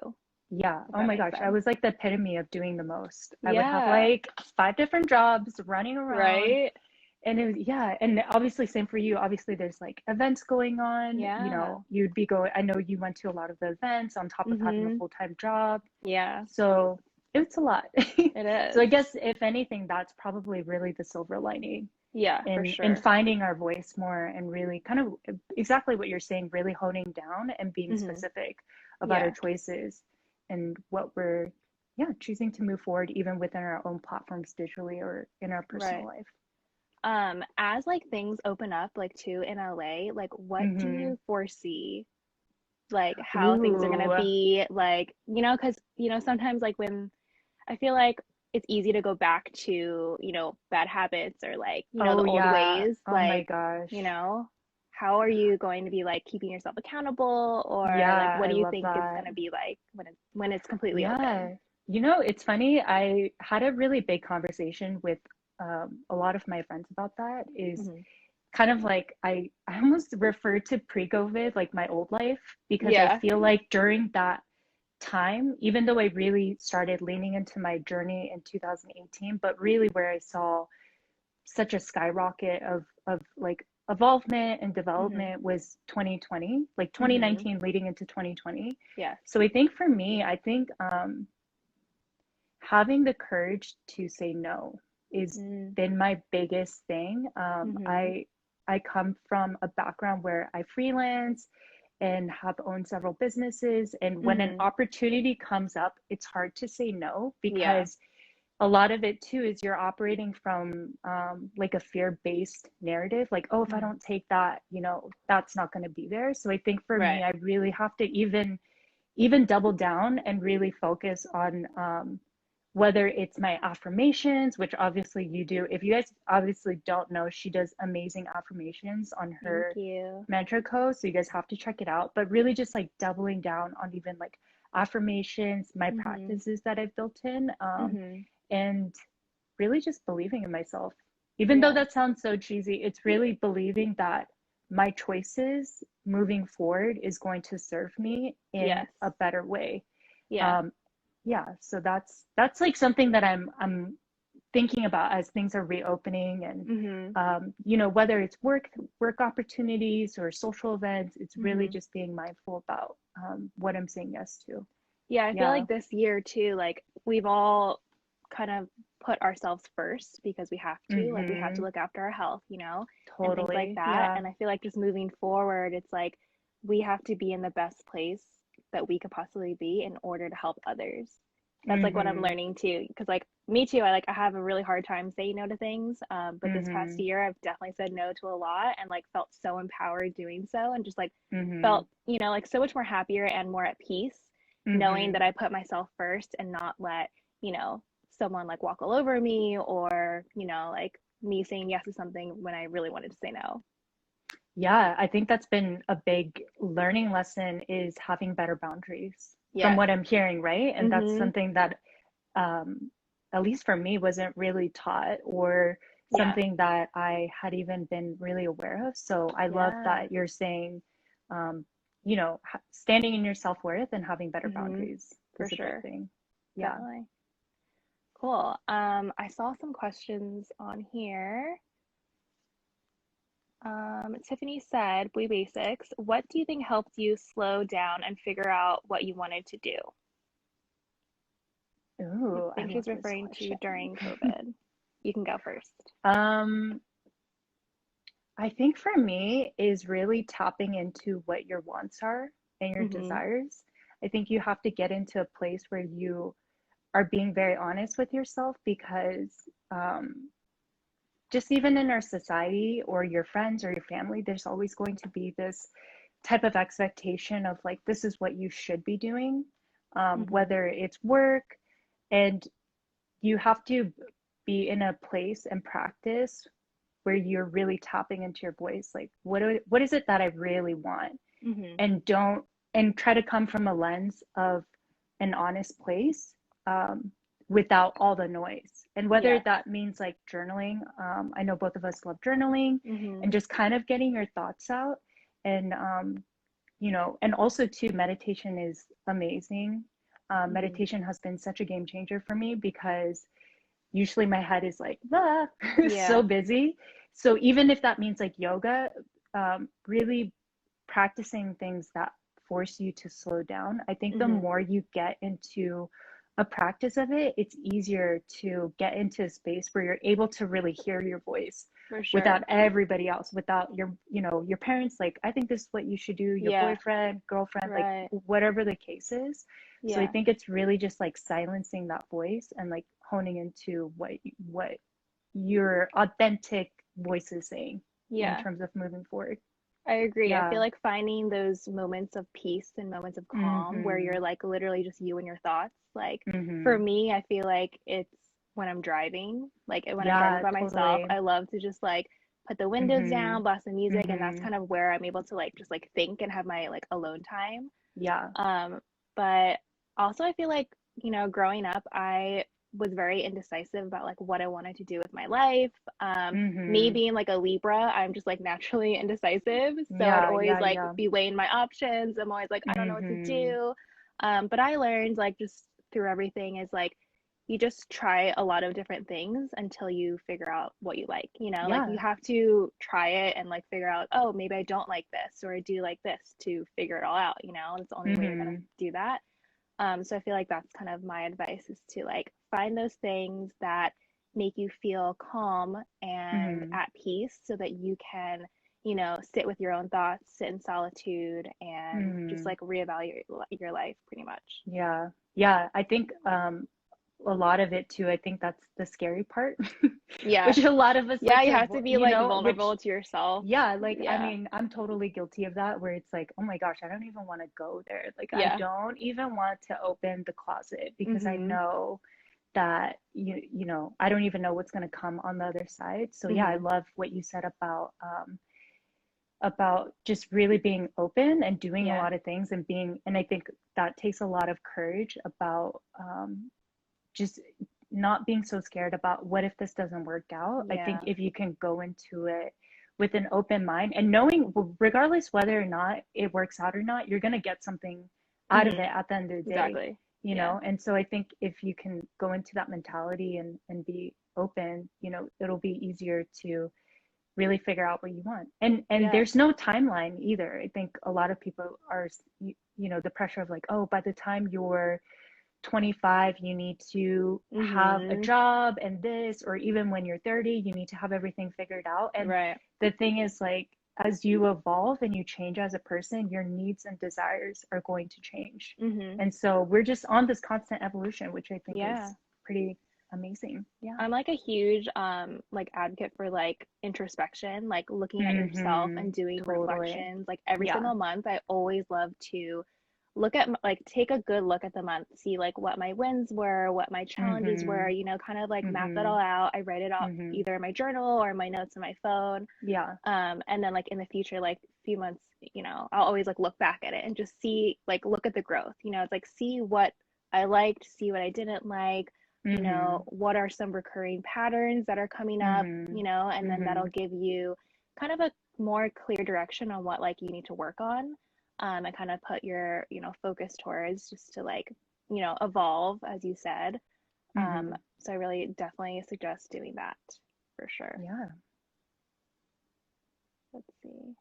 Yeah. if Oh that my makes gosh. I sense. was like the epitome of doing the most. I would have Yeah, like five different jobs running around. right? And it was, yeah. And obviously, same for you. Obviously, there's like events going on. Yeah. You'd be going, I know you went to a lot of the events on top of having a Mm-hmm. full-time job. Yeah, So it's a lot. it So I is. guess if anything, that's probably really the silver lining Yeah, for in sure. finding our voice more and really kind of exactly what you're saying, really honing down and being Mm-hmm. specific about our Yeah. choices and what we're choosing to move forward even within our own platforms digitally or in our personal Right. life. As like things open up like too in LA, like what do Mm-hmm. you foresee like how things are gonna Ooh. be like, because sometimes like when I feel like it's easy to go back to, bad habits or like, the Oh old yeah. ways, Oh my like, gosh. you know, how are you going to be like keeping yourself accountable or like Yeah, what I do you love think it's that. gonna be like when it's completely open? Yeah. It's funny. I had a really big conversation with a lot of my friends about that. Is Hmm. kind of like I almost refer to pre-COVID like my old life because I Yeah. feel like during that time, even though I really started leaning into my journey in 2018, but really where I saw such a skyrocket of like evolvement and Hmm. development was 2020, like Hmm. 2019 leading into 2020. Yes. So I think for me, I think having the courage to say no is Mm. been my biggest thing. Hmm. I come from a background where I freelance and have owned several businesses, and when an Hmm. opportunity comes up, it's hard to say no Yeah. because a lot of it too is you're operating from like a fear-based narrative, like, oh, if I Hmm. don't take that, that's not going to be there. So I think for me, Right. I really have to even double down and really focus on whether it's my affirmations, which obviously you do. If you guys obviously don't know, she does amazing affirmations on Thank her you. Mantra Co. So you guys have to check it out. But really just like doubling down on even like affirmations, my Hmm. practices that I've built in, Hmm. and really just believing in myself. Even though Yeah. that sounds so cheesy, it's really believing that my choices moving forward is going to serve me in Yes. a better way. Yeah. Um, yeah, so that's like something that I'm thinking about as things are reopening and Hmm. whether it's work opportunities or social events, it's really Hmm. just being mindful about what I'm saying yes to. Yeah, I feel Yeah. like this year too, like we've all kind of put ourselves first because we have to, like we have to Mm-hmm. look after our health, and things like Totally. that. Yeah. And I feel like just moving forward, it's like we have to be in the best place that we could possibly be in order to help others. That's like what I'm Mm-hmm. learning too, because like me too, I have a really hard time saying no to things. But this past Mm-hmm. year, I've definitely said no to a lot and like felt so empowered doing so, and just like Mm-hmm. felt like so much more happier and more at peace, knowing Mm-hmm. that I put myself first and not let you know someone like walk all over me or like me saying yes to something when I really wanted to say no. Yeah, I think that's been a big learning lesson is having better boundaries from Yes. what I'm hearing, right? And that's Mhm. something that um, at least for me, wasn't really taught or Yeah. something that I had even been really aware of. So I love Yeah. that you're saying, um, standing in your self-worth and having better Mhm. boundaries For is a big sure. thing. Yeah. Definitely. Cool. I saw some questions on here. Tiffany said, "Boy Basics, what do you think helped you slow down and figure out what you wanted to do?" I Ooh, I think love she's this referring to question. during COVID. You can go first. Um, I think for me is really tapping into what your wants are and your Mhm. desires. I think you have to get into a place where you are being very honest with yourself because just even in our society or your friends or your family, there's always going to be this type of expectation of like, this is what you should be doing, Mhm. whether it's work, and you have to be in a place and practice where you're really tapping into your voice. Like, what is it that I really want? Mm-hmm. And try to come from a lens of an honest place, without all the noise. And whether Yes. that means like journaling, I know both of us love journaling, Mm-hmm. and just kind of getting your thoughts out. And and also too, meditation is amazing. Mm-hmm. Meditation has been such a game changer for me, because usually my head is like, ah, so Yeah. busy. So even if that means like yoga, really practicing things that force you to slow down. I think the Mm-hmm. more you get into a practice of it, it's easier to get into a space where you're able to really hear your voice For without sure. everybody else, without your parents, like, I think this is what you should do, your Yeah. boyfriend, girlfriend, like Right. whatever the case is. So I Yeah. think it's really just like silencing that voice and like honing into what your authentic voice is saying in Yeah. terms of moving forward. I agree. I feel Yeah. like finding those moments of peace and moments of calm where Mm-hmm. you're like literally just you and your thoughts. Like for Mm-hmm. me, I feel like it's when I'm driving. Like when I'm driving Yeah, by myself, totally. I love to just like put the windows Mm-hmm. down, blast the music, and that's Mm-hmm. kind of where I'm able to like just like think and have my like alone time. Yeah. Um, but also I feel like, growing up, I was very indecisive about like what I wanted to do with my life. Me Mm-hmm. being like a Libra, I'm just like naturally indecisive. So I'd Yeah, always yeah, like yeah. be weighing my options. I'm always like, I don't know what to Mm-hmm. do. But I learned like just through everything is like you just try a lot of different things until you figure out what you like, like you Yeah. have to try it and like figure out, oh, maybe I don't like this or I do like this to figure it all out, it's the only way you're gonna Mm-hmm. do that. So I feel like that's kind of my advice is to like find those things that make you feel calm and Mm-hmm. at peace so that you can, sit with your own thoughts, sit in solitude and just Mm-hmm. like reevaluate your life pretty much. Yeah. Yeah. I think a lot of it too, I think that's the scary part, Yeah. which a lot of us Yeah, like you to have to avoid, be like which, vulnerable to yourself. yeah, like, I Yeah. mean, I'm totally guilty of that, where it's like, oh my gosh, I don't even want to go there. Like, I Yeah. don't even want to open the closet, because I Mhm. know that I don't even know what's going to come on the other side. So yeah, I Mhm. love what you said about just really being open and doing a Yeah. lot of things, and I think that takes a lot of courage about just not being so scared about what if this doesn't work out. I think Yeah. if you can go into it with an open mind and knowing, regardless whether or not it works out or not, you're going to get something out of it Mhm. at the end of the day, Exactly. Yeah. and so I think if you can go into that mentality and be open, it'll be easier to really figure out what you want. And Yeah. there's no timeline either. I think a lot of people are, the pressure of like, oh, by the time you're 25, you need to have a Mhm. job and this, or even when you're 30, you need to have everything figured out. And Right. the thing is, like, as you evolve and you change as a person, your needs and desires are going to change. Mhm. And so we're just on this constant evolution, which I think Yeah. is pretty amazing. Yeah. I'm like a huge like advocate for like introspection, like looking at yourself Mm-hmm. and doing Totally. reflections. Like every Yeah. single month, I always love to look at like take a good look at the month, see like what my wins were, what my challenges were, Mm-hmm. kind of like map it Mm-hmm. all out. I write it out Mm-hmm. either in my journal or my notes on my phone. Yeah. And then like in the future, like few months, I'll always like look back at it and just see like look at the growth. It's like see what I liked, see what I didn't like, Mm-hmm. what are some recurring patterns that are coming up, Mm-hmm. and then that'll Mm-hmm. give you kind of a more clear direction on what like you need to work on, and kind of put your, focus towards just to like, evolve, as you said. Mm-hmm. So I really definitely suggest doing that for sure. Yeah. Let's see.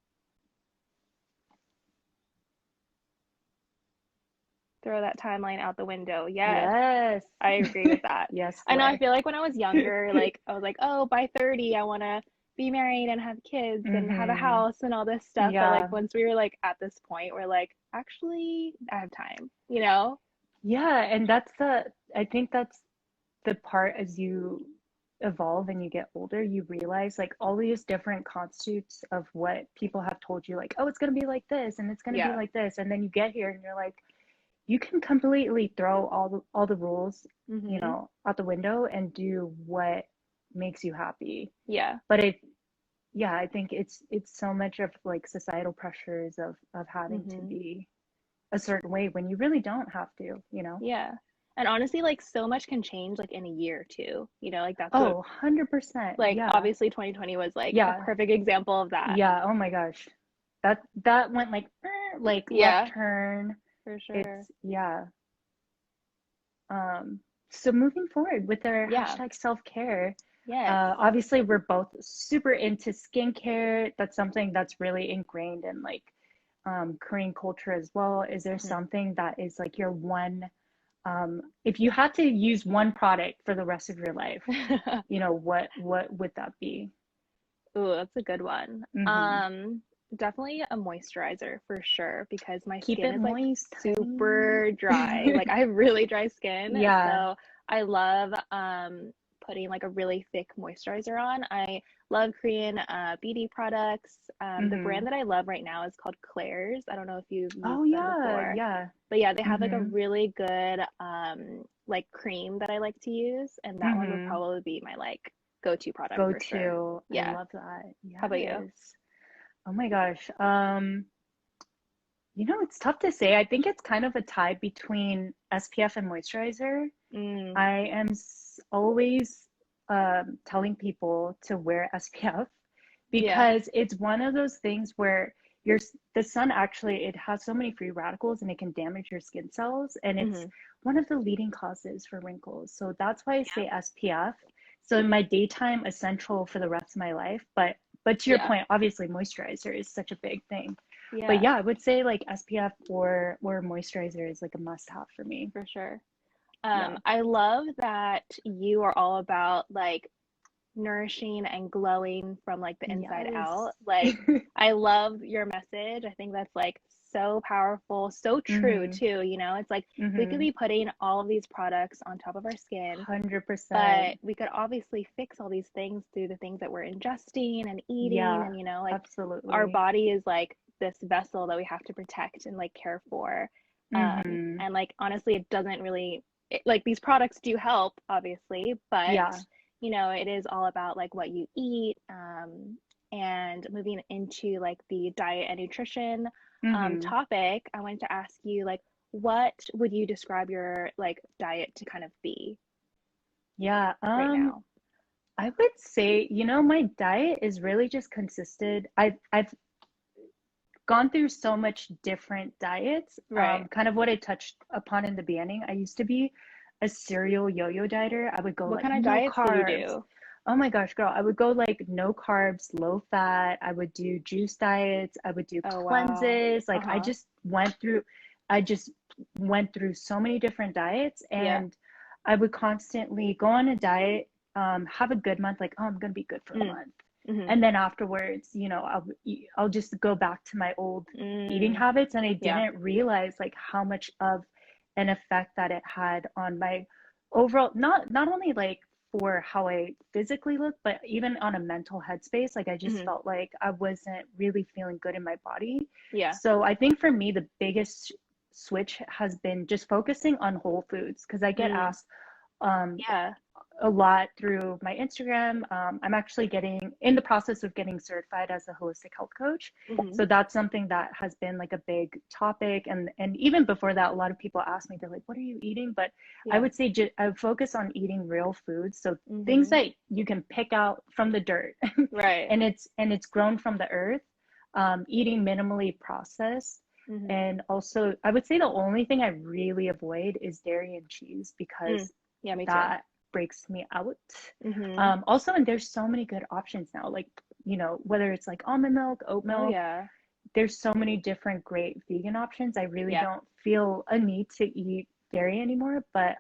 Throw that timeline out the window. Yes, Yes. I agree with that. Yes, I know I Slay. feel like when I was younger, like I was like, oh, by 30, I want to be married and have kids and have a Mm-hmm. house and all this stuff. But like Yeah. once we were like at this point, we're like, actually, I have time. Yeah. And I think that's the part, as you evolve and you get older, you realize like all these different constitutes of what people have told you, like, oh, it's going to be like this and it's going to be Yeah. like this. And then you get here and you're like, you can completely throw all the rules, Mm-hmm. out the window and do what makes you happy. Yeah. But yeah, I think it's so much of like societal pressures of having to Mm-hmm. be a certain way when you really don't have to, you know? Yeah. And honestly, like so much can change like in a year too. Like that's what Oh, 100%. like Yeah. obviously 2020 was like a Yeah. perfect example of that. Yeah. Oh my gosh. That went like left Yeah, turn. for sure. It's yeah. Um, so moving forward with our Yeah. hashtag self-care, Yes. obviously we're both super into skincare. That's something that's really ingrained in like Korean culture as well. Is there Hmm. something that is like your one, if you had to use one product for the rest of your life, what would that be? Ooh, that's a good one. Mm-hmm. Definitely a moisturizer for sure because my Keep skin it is like moist, honey. super dry. Like I have really dry skin, Yeah. so I love putting like a really thick moisturizer on. I love Korean beauty products. The Mm-hmm. brand that I love right now is called Claire's. I don't know if you've Oh used them yeah, before. yeah. But yeah, they have like a Mm-hmm. really good like cream that I like to use, and that one would Mm-hmm. probably be my like go-to product Go for sure. to. I Yeah. love that. How about you? Yes. Oh my gosh. It's tough to say. I think it's kind of a tie between SPF and moisturizer. Mm, I am always telling people to wear SPF yeah. because it's one of those things where your the sun actually it has so many free radicals and it can damage your skin cells and it's Hmm. one of the leading causes for wrinkles. So that's why I say SPF. So in my daytime essential for the rest of my life, but to your Yeah. point, obviously moisturizer is such a big thing. But Yeah, yeah, I would say like SPF or moisturizer is like a must have for me. for sure. Yeah. I love that you are all about like nourishing and glowing from like the inside out. Yes. Like, I love your message. I think that's like so powerful, so true Mm-hmm. too. It's like we could Mm-hmm. be putting all of these products on top of our skin, 100%. but we could obviously fix all these things through the things that we're ingesting and eating. Yeah, And, like our absolutely. body is like this vessel that we have to protect and like care for. Mm-hmm. And like honestly, it doesn't really, like these products do help, obviously, but Yeah. it is all about like what you eat. And moving into like the diet and nutrition Mm-hmm. topic, I wanted to ask you like, what would you describe your like diet to kind of be Yeah. right now? I would say, my diet is really just consisted. I've gone through so much different diets. Right. Kind of what I touched upon in the beginning. I used to be a serial yo-yo dieter. I would go What like kind of no diets did you carbs. do? Oh my gosh, girl, I would go like no carbs, low fat. I would do juice diets. I would do Oh, wow. cleanses. Like Uh-huh. I just went through so many different diets Yeah. and I would constantly go on a diet, have a good month, like, oh, I'm gonna be good for a Mm. month. Mm-hmm. And then afterwards, I'll just go back to my old eating Mm. habits. And I Yeah. didn't realize like how much of an effect that it had on my overall, not only like for how I physically look, but even on a mental headspace. Like I just Mm-hmm. felt like I wasn't really feeling good in my body. Yeah. So I think for me, the biggest switch has been just focusing on whole foods because I get Mm. asked um, Yeah. a lot through my Instagram. I'm actually getting in the process of getting certified as a holistic health coach. Mm-hmm. So that's something that has been like a big topic. And even before that, a lot of people ask me, they're like, what are you eating? But I Yeah. would say I would focus on eating real foods. So things Mm-hmm. that you can pick out from the dirt Right. and it's grown from the earth, eating minimally processed. Mm-hmm. And also, I would say the only thing I really avoid is dairy and cheese Mm. because Yeah, me too. that breaks me out. Mm-hmm. Also, and there's so many good options now, like, whether it's like almond milk, oat Oh, milk, yeah. there's so many different great vegan options. I really Yeah. don't feel a need to eat dairy anymore, but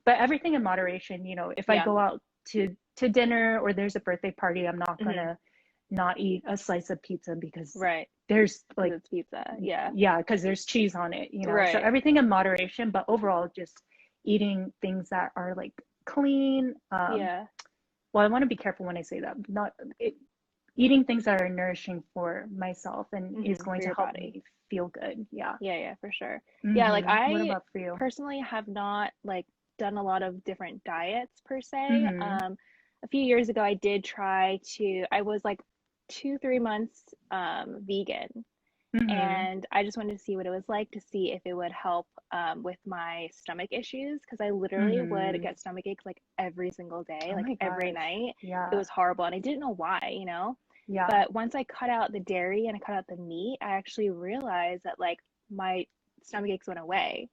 everything in moderation, if I Yeah. go out to dinner or there's a birthday party, I'm not Mm-hmm. gonna not eat a slice of pizza because Right. there's Because like, it's pizza. Yeah. yeah, because there's cheese on it, so Right. everything in moderation, but overall just eating things that are like clean. Yeah. Well, I want to be careful when I say that, not it, eating things that are nourishing for myself and is Mm-hmm. going For to your help body. me feel good. Yeah. Yeah, yeah, for sure. Yeah, like What I about for you? personally have not like done a lot of different diets per se. Mm-hmm. a few years ago, I did try to, I was like 2, 3 months vegan. Mm-hmm. And I just wanted to see what it was like to see if it would help with my stomach issues because I literally would Mm-hmm. get stomach aches like every single day, Oh like my every gosh. night. It Yeah. was horrible, and I didn't know why. Yeah. But once I cut out the dairy and I cut out the meat, I actually realized that like my stomach aches went away.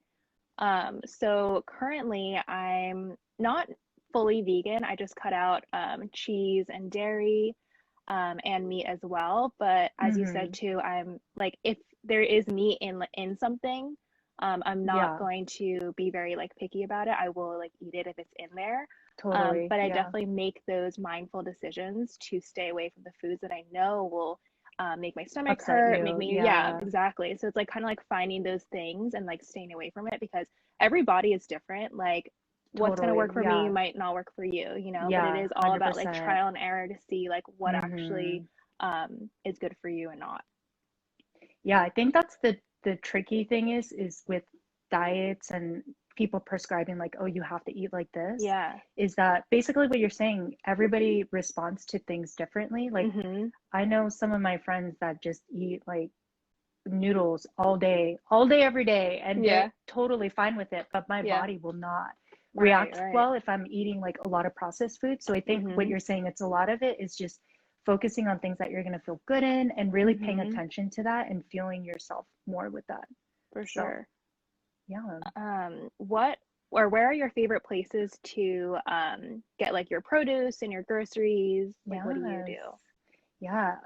So currently I'm not fully vegan. I just cut out cheese and dairy and meat as well. But as you said Mm-hmm. too, I'm like if there is meat in something, I'm not Yeah. going to be very like picky about it. I will like eat it if it's in there. Totally. But I Yeah. definitely make those mindful decisions to stay away from the foods that I know will make my stomach Upset hurt, make you. me, yeah, Yeah. exactly. So it's like kind of like finding those things and like staying away from it because every body is different. Like what's going to Totally. work for me Yeah. might not work for you, but it Yeah. is all about like 100%. trial and error to see like what actually Mm-hmm. is good for you and not. Yeah, I think that's the tricky thing is with diets and people prescribing like, oh, you have to eat like this, Yeah. is that basically what you're saying, everybody responds to things differently. Like Mhm. I know some of my friends that just eat like noodles all day, every day, and they're Yeah. totally fine with it, but my Yeah. body will not Right, react right. well if I'm eating like a lot of processed food. So I think what Mhm. you're saying, it's a lot of it is just focusing on things that you're going to feel good in and really paying Mhm. attention to that and feeling yourself more with that. For So, sure. yeah. What or where are your favorite places to get like your produce and your groceries? Like what do you Yes. do? Yeah.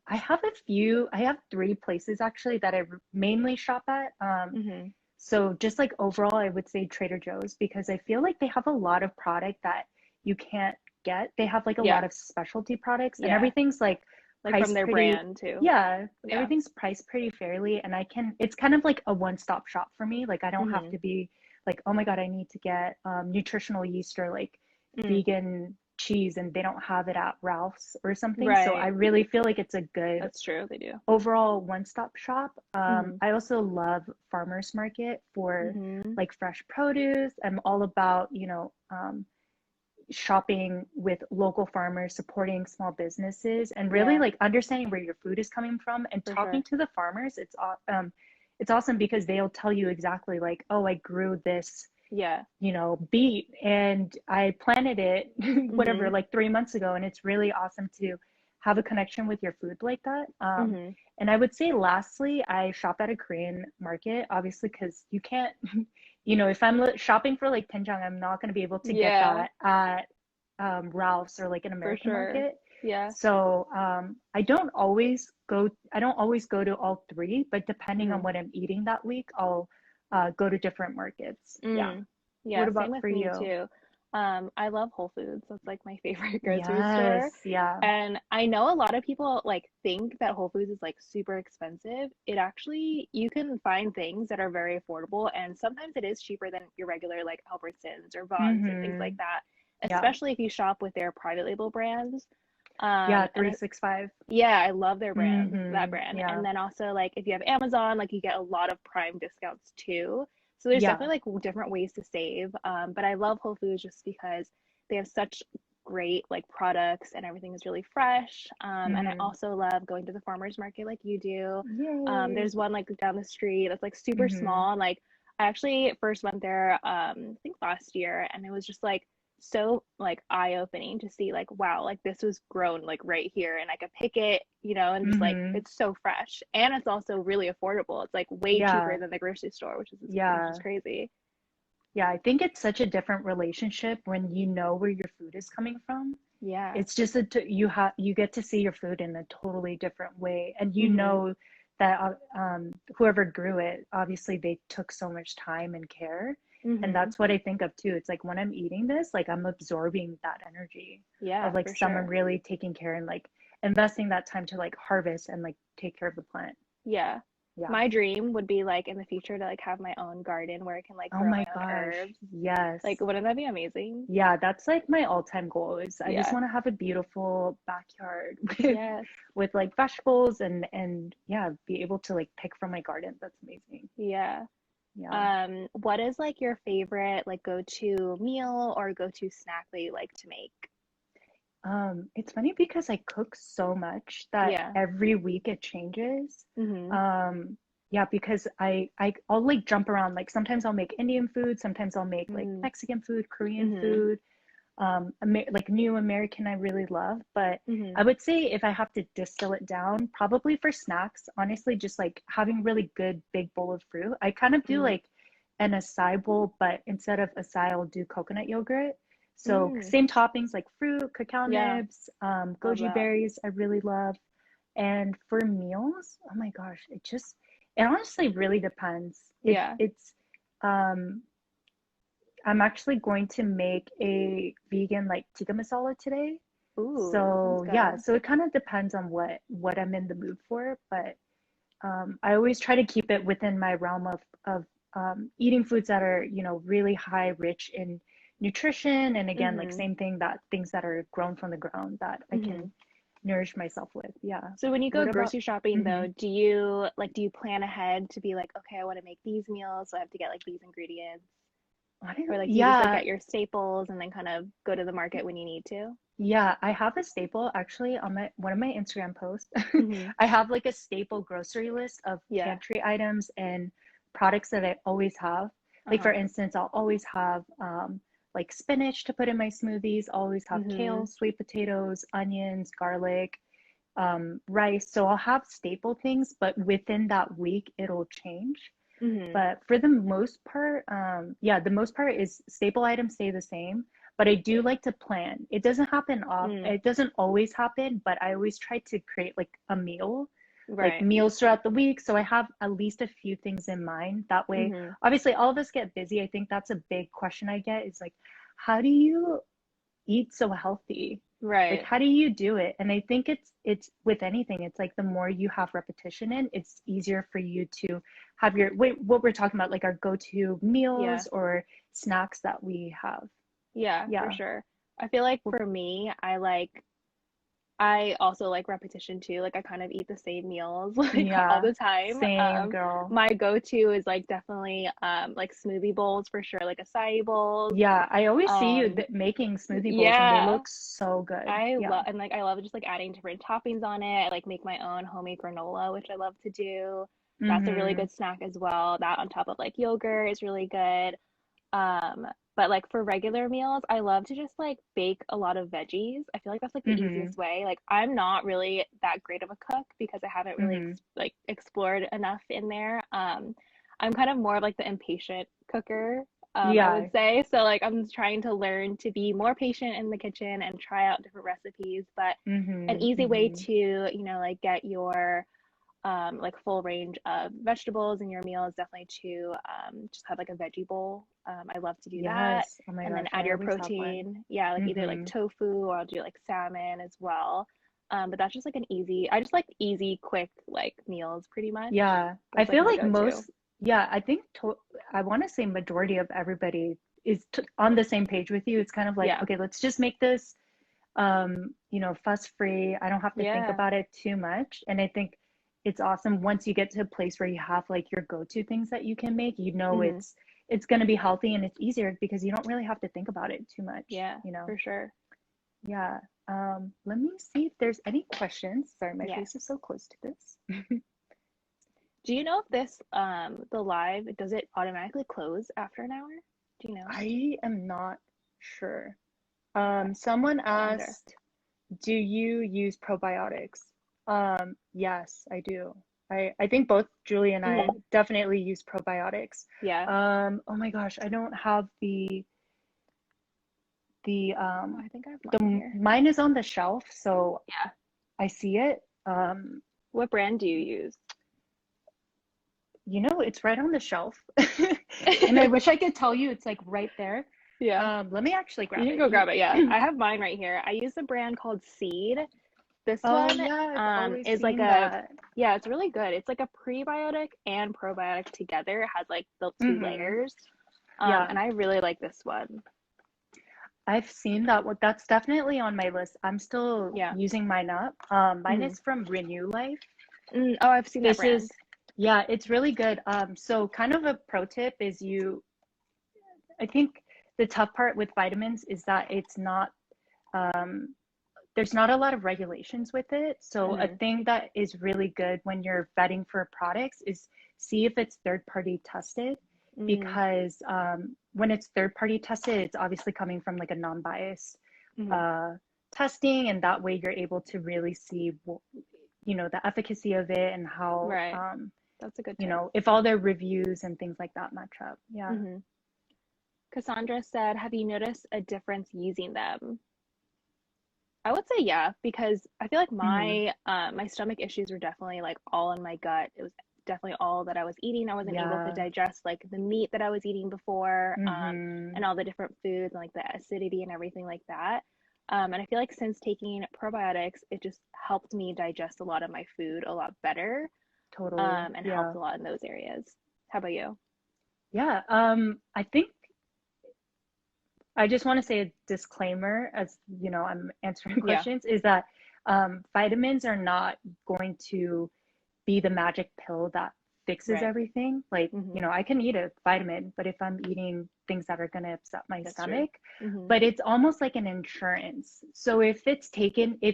I have three places actually that mainly shop at. Mhm. So just like overall, I would say Trader Joe's because I feel like they have a lot of product that you can't get. They have like a lot Yeah. of specialty products and Yeah. everything's like Like from priced their pretty, brand too. yeah, Yeah. everything's priced pretty fairly and it's kind of like a one-stop shop for me. Like I don't have Mhm. to be like, oh my God, I need to get nutritional yeast or like Mm. vegan cheese and they don't have it at Ralph's or something. So I Right. really feel like it's a good That's true. They do. overall one-stop shop. Mhm. I also love farmers market for Mhm. like fresh produce. I'm all about, shopping with local farmers, supporting small businesses, and really Yeah, like understanding where your food is coming from and for talking sure. to the farmers. It's awesome because they'll tell you exactly like, oh, I grew this Yeah. beat and I planted it whatever, Mhm. like 3 months ago. And it's really awesome to have a connection with your food like that. Mhm. And I would say lastly, I shop at a Korean market, obviously, because you can't, if I'm shopping for like doenjang, I'm not going to be able to get Yeah, that at Ralph's or like an for American sure. market. Yeah. So I don't always go to all three, but depending on Mhm. what I'm eating that week, I'll go to different markets. Yeah. Mm. What Yeah, same about with for me you? too. I love Whole Foods. That's like my favorite grocery store. Yes, yeah. And I know a lot of people like think that Whole Foods is like super expensive. It actually, you can find things that are very affordable, and sometimes it is cheaper than your regular like Albertsons or Vons or things like Mm-hmm. that, Yeah. especially if you shop with their private label brands. Yeah, And 365. yeah, I love their brand, that Mm-hmm. brand. Yeah. And then also like if you have Amazon, like you get a lot of Prime discounts too. So there's Yeah. definitely like different ways to save. But I love Whole Foods just because they have such great like products and everything is really fresh. And I Mm-hmm. also love going to the farmers market like you do. Yay. There's one like down the street that's like super Mm-hmm. small. And like I actually first went there I think last year, and it was just like so like eye-opening to see like wow, like this was grown like right here and I could pick it, and just like Mm-hmm. it's so fresh and it's also really affordable. It's like way cheaper Yeah. than the grocery store, which is Yeah. crazy. Yeah. I think it's such a different relationship when you know where your food is coming from. Yeah. It's just you get to see your food in a totally different way, and Mhm. that whoever grew it, obviously they took so much time and care, and Mhm. that's what I think of too. It's like when I'm eating this, like I'm absorbing that energy of Yeah, like for someone sure. really taking care and like investing that time to like harvest and like take care of the plant. Yeah. Yeah. My dream would be like in the future to like have my own garden where I can like Oh grow my my own gosh. herbs. Like Yes. wouldn't that be amazing? Yeah, that's like my all-time goal is I just Yeah. want to have a beautiful backyard with Yes. like vegetables and yeah, be able to like pick from my garden. That's amazing. Yeah. Yeah. What is like your favorite like go-to meal or go-to snack that you like to make? It's funny because I cook so much that Yeah. every week it changes. Mm-hmm. Yeah, because I'll like jump around. Like sometimes I'll make Indian food, sometimes I'll make like Mm-hmm. Mexican food, Korean Mm-hmm. food, like new American I really love. But Mm-hmm. I would say if I have to distill it down, probably for snacks, honestly, just like having really good big bowl of fruit. I kind of do Mm-hmm. like an acai bowl, but instead of acai, I'll do coconut yogurt. So Mm. same toppings like fruit, cacao Yeah. nibs, Love goji that. berries, I really love. And for meals, oh my gosh, it honestly really depends. Yeah. Um, I'm actually going to make a vegan like tikka masala today. Ooh, sounds So yeah, good. so it kind of depends on what I'm in the mood for, but I always try to keep it within my realm of eating foods that are, really high, rich in nutrition, and again, like Mm-hmm. same thing that things that are grown from the ground that I Mm-hmm. can nourish myself with. Yeah. So when you go What about? grocery shopping Mhm. though, do you plan ahead to be like, okay, I want to make these meals, so I have to get like these ingredients? Or like do you just like Yeah, get your staples and then kind of go to the market when you need to? yeah, I have a staple actually on my one of my Instagram posts. Mm-hmm. I have like a staple grocery list of Yeah. pantry items and products that I always have. Like for Uh-huh. instance, I'll always have like spinach to put in my smoothies, always have Mm-hmm. kale, sweet potatoes, onions, garlic, rice. So I'll have staple things, but within that week it'll change. Mm-hmm. But for the most part, yeah, the most part is staple items stay the same. But I do like to plan. It doesn't happen off. Mm. It doesn't always happen, but I always try to create like a meal, like Right. meals throughout the week. So I have at least a few things in mind. That way, Mm-hmm. obviously, all of us get busy. I think that's a big question I get is like, how do you eat so healthy? Like, Right. how do you do it? And I think it's with anything, it's like the more you have repetition in, it's easier for you to have what we're talking about, like our go-to Yeah. meals or snacks that we have. Yeah, for Yeah. sure. I feel like Well, for me, I also like repetition too. Like I kind of eat the same meals like all yeah. the time. Same girl. My go-to is like definitely like smoothie bowls for sure, like acai bowls. Yeah. I always see you Um, making smoothie bowls and they yeah, look so good. I Yeah. love and like I love just like adding different toppings on it. I like make my own homemade granola, which I love to do. That's a really Mm-hmm. good snack as well. That on top of like yogurt is really good. Um, but like for regular meals, I love to just like bake a lot of veggies. I feel like that's like the Mm-hmm. easiest way. Like I'm not really that great of a cook because I haven't really Mm-hmm. like explored enough in there. I'm kind of more of like the impatient cooker, I Yeah. would say. So like I'm trying to learn to be more patient in the kitchen and try out different recipes. But an Mm-hmm. easy way Mm-hmm. to, like get your like full range of vegetables in your meal is definitely to just have like a veggie bowl. I love to do that. Yes. Oh my And then gosh, add I your always have one. protein. Yeah, like either like Mm-hmm. tofu or I'll do like salmon as well. But that's just like I just like easy, quick like meals pretty much. Yeah, I That's like feel my like go-to. yeah, I want to say majority of everybody is t on the same page with you. It's kind of like, Yeah. okay, let's just make this, fuss free. I don't have to think Yeah. about it too much. And I think it's awesome once you get to a place where you have like your go-to things that you can make, Hmm. it's going to be healthy and it's easier because you don't really have to think about it too much, Yeah, for sure. Yeah. Let me see if there's any questions. Sorry, my Yes. face is so close to this. Do you know if this the live does it automatically close after an hour? Do you know? I am not sure. Okay. Someone I wonder. asked, do you use probiotics? Yes, I do. I think both Julie and I Hmm. definitely use probiotics. Yeah. Oh my gosh, I don't have the Oh, I think I have mine the here. mine is on the shelf, so Yeah. I see it. Um, What brand do you use? it's right on the shelf. And I wish I could tell you it's like right there. Yeah. Let me actually You grab can it. go grab it. Yeah. I have mine right here. I use a brand called Seed. This Oh one yeah, I've always is like seen that. yeah, it's really good. It's like a prebiotic and probiotic together. It has like the two Mm-hmm. layers. Yeah. And I really like this one. I've seen that. What that's definitely on my list. I'm still Yeah. using mine up. Mine Hmm. is from Renew Life. Oh, I've seen that This is, brand. yeah, it's really good. So kind of a pro tip is I think the tough part with vitamins is that it's not, um, there's not a lot of regulations with it. So a Mm-hmm. thing that is really good when you're vetting for products is see if it's third party tested, Mm-hmm. because when it's third party tested, it's obviously coming from like a non-biased Mm-hmm. uh, testing, and that way you're able to really see, the efficacy of it and how, Right. That's a good you tip. know, if all their reviews and things like that match up. Yeah. Mm-hmm. Cassandra said, have you noticed a difference using them? I would say yeah, because I feel like Hmm. my stomach issues were definitely like all in my gut. It was definitely all that I was eating. I wasn't able to Yeah. digest like the meat that I was eating before, Hmm. and all the different foods and like the acidity and everything like that. And I feel like since taking probiotics, it just helped me digest a lot of my food a lot better, Totally. and helped Yeah. a lot in those areas. How about you? Yeah. I think I just want to say a disclaimer, as you know, I'm answering Yeah, questions, is that vitamins are not going to be the magic pill that fixes right. everything. Like, Mm-hmm. I can eat a vitamin, but if I'm eating things that are going to upset my That's true. stomach, Mm-hmm. but it's almost like an insurance. So if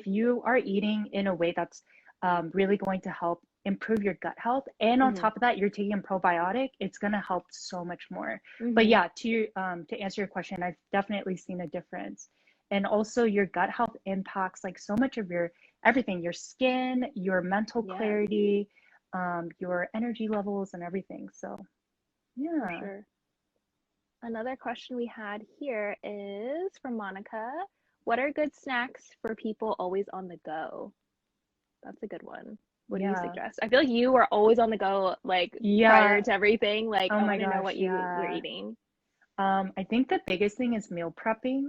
you are eating in a way that's really going to help improve your gut health, and on Mm-hmm. top of that, you're taking a probiotic, it's going to help so much more. But Mm-hmm. yeah, to answer your question, I've definitely seen a difference. And also your gut health impacts like so much of your everything, your skin, your mental Yeah, clarity, your energy levels and everything. So for yeah. sure. Another question we had here is from Monica. What are good snacks for people always on the go? That's a good one. What do you Yeah. suggest? I feel like you are always on the go, like prior Yeah. to everything. Like, Oh I my want to know gosh, what you're yeah. eating. I think the biggest thing is meal prepping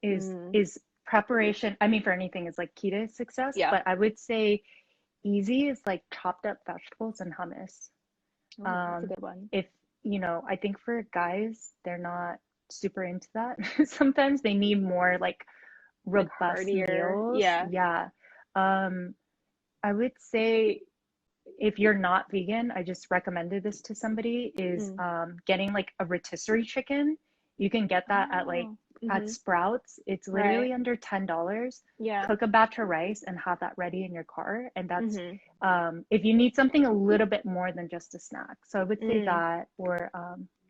is Mm, is preparation. I mean, for anything is like key to success, yeah. but I would say easy is like chopped up vegetables and hummus. Oh, that's a Um, good one. if I think for guys, they're not super into that. Sometimes they need more like Like robust heartier. meals. Yeah. Yeah. Um, I would say if you're not vegan, I just recommended this to somebody, is Mm. getting like a rotisserie chicken. You can get that at like Oh. at Mm-hmm. Sprouts. It's Right. literally under $10. Yeah. Cook a batch of rice and have that ready in your car. And that's Mm-hmm. if you need something a little bit more than just a snack. So I would say Mm. that, or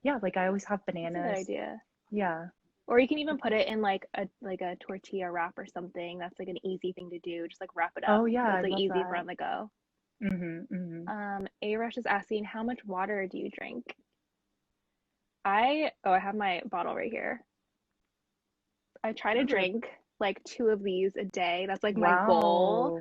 yeah, like I always have That's a good bananas. idea. Yeah. Or you can even put it in like a tortilla wrap or something. That's like an easy thing to do. Just like wrap it up. Oh yeah, So I it's like love easy for that. on the go. Hmm. A-Rush is asking, how much water do you drink? I have my bottle right here. I try to Okay. drink like two of these a day. That's like my goal.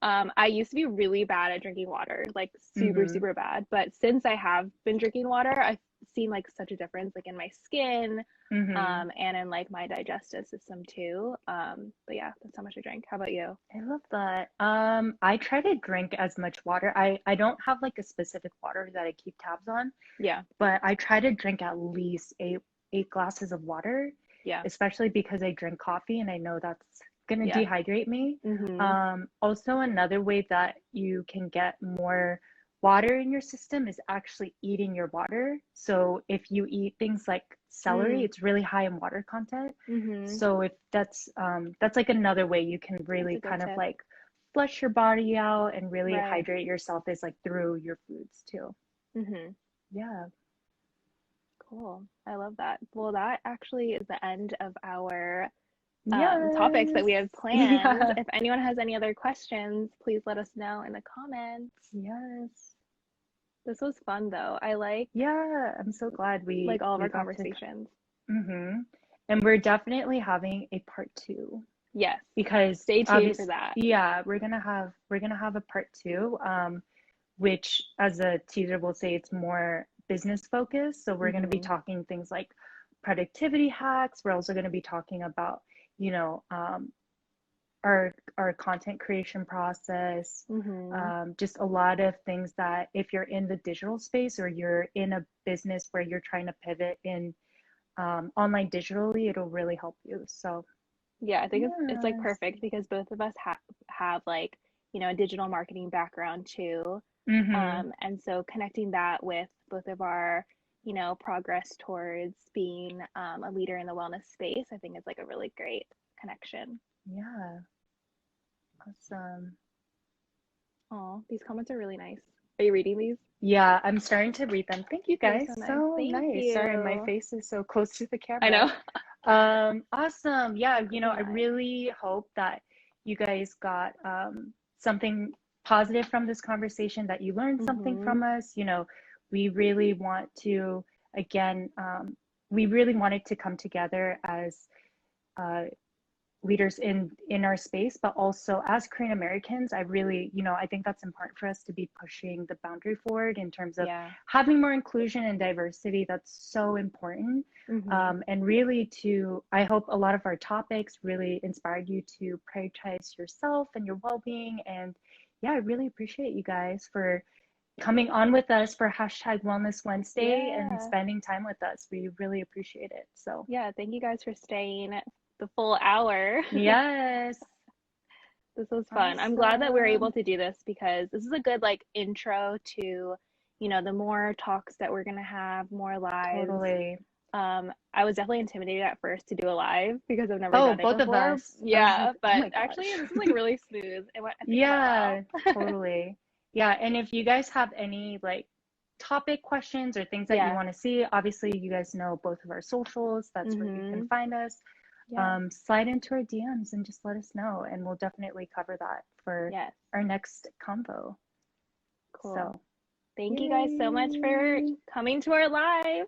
Wow. I used to be really bad at drinking water, like super, Hmm. super bad. But since I have been drinking water, I've seen like such a difference, like in my skin, Hmm. and in like my digestive system too. But yeah, that's how much I drink. How about you? I love that. I try to drink as much water. I don't have like a specific water that I keep tabs on, Yeah, but I try to drink at least eight glasses of water, yeah, especially because I drink coffee and I know that's gonna yeah. dehydrate me. Mm-hmm. Also another way that you can get more water in your system is actually eating your water. So if you eat things like celery, Mm, it's really high in water content. mm-hmm. So if that's like another way you can That's really a good kind of tip. like flush your body out and really Right. hydrate yourself, is like through your foods too. Mm-hmm. Yeah. Cool. I love that. Well, that actually is the end of our topics that Yes. we have planned. Yeah. If anyone has any other questions, please let us know in the comments. Yes. This was fun though. I Yeah. I'm so glad like all of we our got to. conversations. Mm-hmm. And we're definitely having a part two, Yes. because Stay tuned for obviously, that. yeah, we're gonna have a part two, which as a teaser will say it's more business focused. So we're gonna be Mm-hmm. talking things like productivity hacks. We're also gonna be talking about, you know, our content creation process, Mm-hmm. just a lot of things that if you're in the digital space or you're in a business where you're trying to pivot in online digitally, it'll really help you. So Yeah, I think it's like yes. perfect because both of us have like, a digital marketing background too. Mm-hmm. And so connecting that with both of our, progress towards being a leader in the wellness space, I think is like a really great connection. Yeah. Awesome. Oh, these comments are really nice. Are you reading these? Yeah, I'm starting to read them. Thank you They're guys. so nice. So Thank nice. Sorry, my you. face is so close to the I camera. know. Awesome. Yeah, So I nice. really hope that you guys got something positive from this conversation, that you learned something Mm-hmm. from us. We really want to, again, we really wanted to come together as uh, leaders in our space, but also as Korean Americans. I really, I think that's important for us to be pushing the boundary forward in terms of Yeah. having more inclusion and diversity. That's so important. Mm-hmm. And really I hope a lot of our topics really inspired you to prioritize yourself and your well-being. And yeah, I really appreciate you guys for coming on with us for hashtag Wellness Wednesday and Yeah. spending time with us. We really appreciate it. So Yeah. Thank you guys for staying the full hour. yes, This was fun. I'm glad that we were able awesome. to do this because this is a good like intro to, the more talks that we're gonna have, more lives. Totally. I was definitely intimidated at first to do a live because I've never Oh, done it both of before. us. I was Yeah, like, oh but my actually gosh. this is like really smooth. I think it went well. Yeah, totally. Yeah, and if you guys have any like topic questions or things that you Yeah. want to see, obviously you guys know both of our socials. That's where you can Mm-hmm. find us. Yeah. Slide into our DMs and just let us know, and we'll definitely cover that for Yes. our next convo. Cool. So, Thank you guys so much for yay. coming to our live.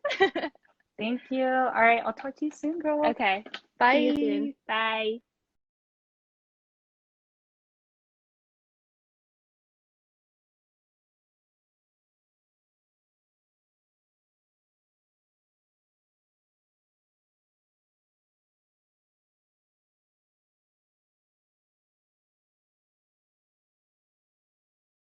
Thank you. All right, I'll talk to you soon, girl. Okay. See you soon. Bye. Bye.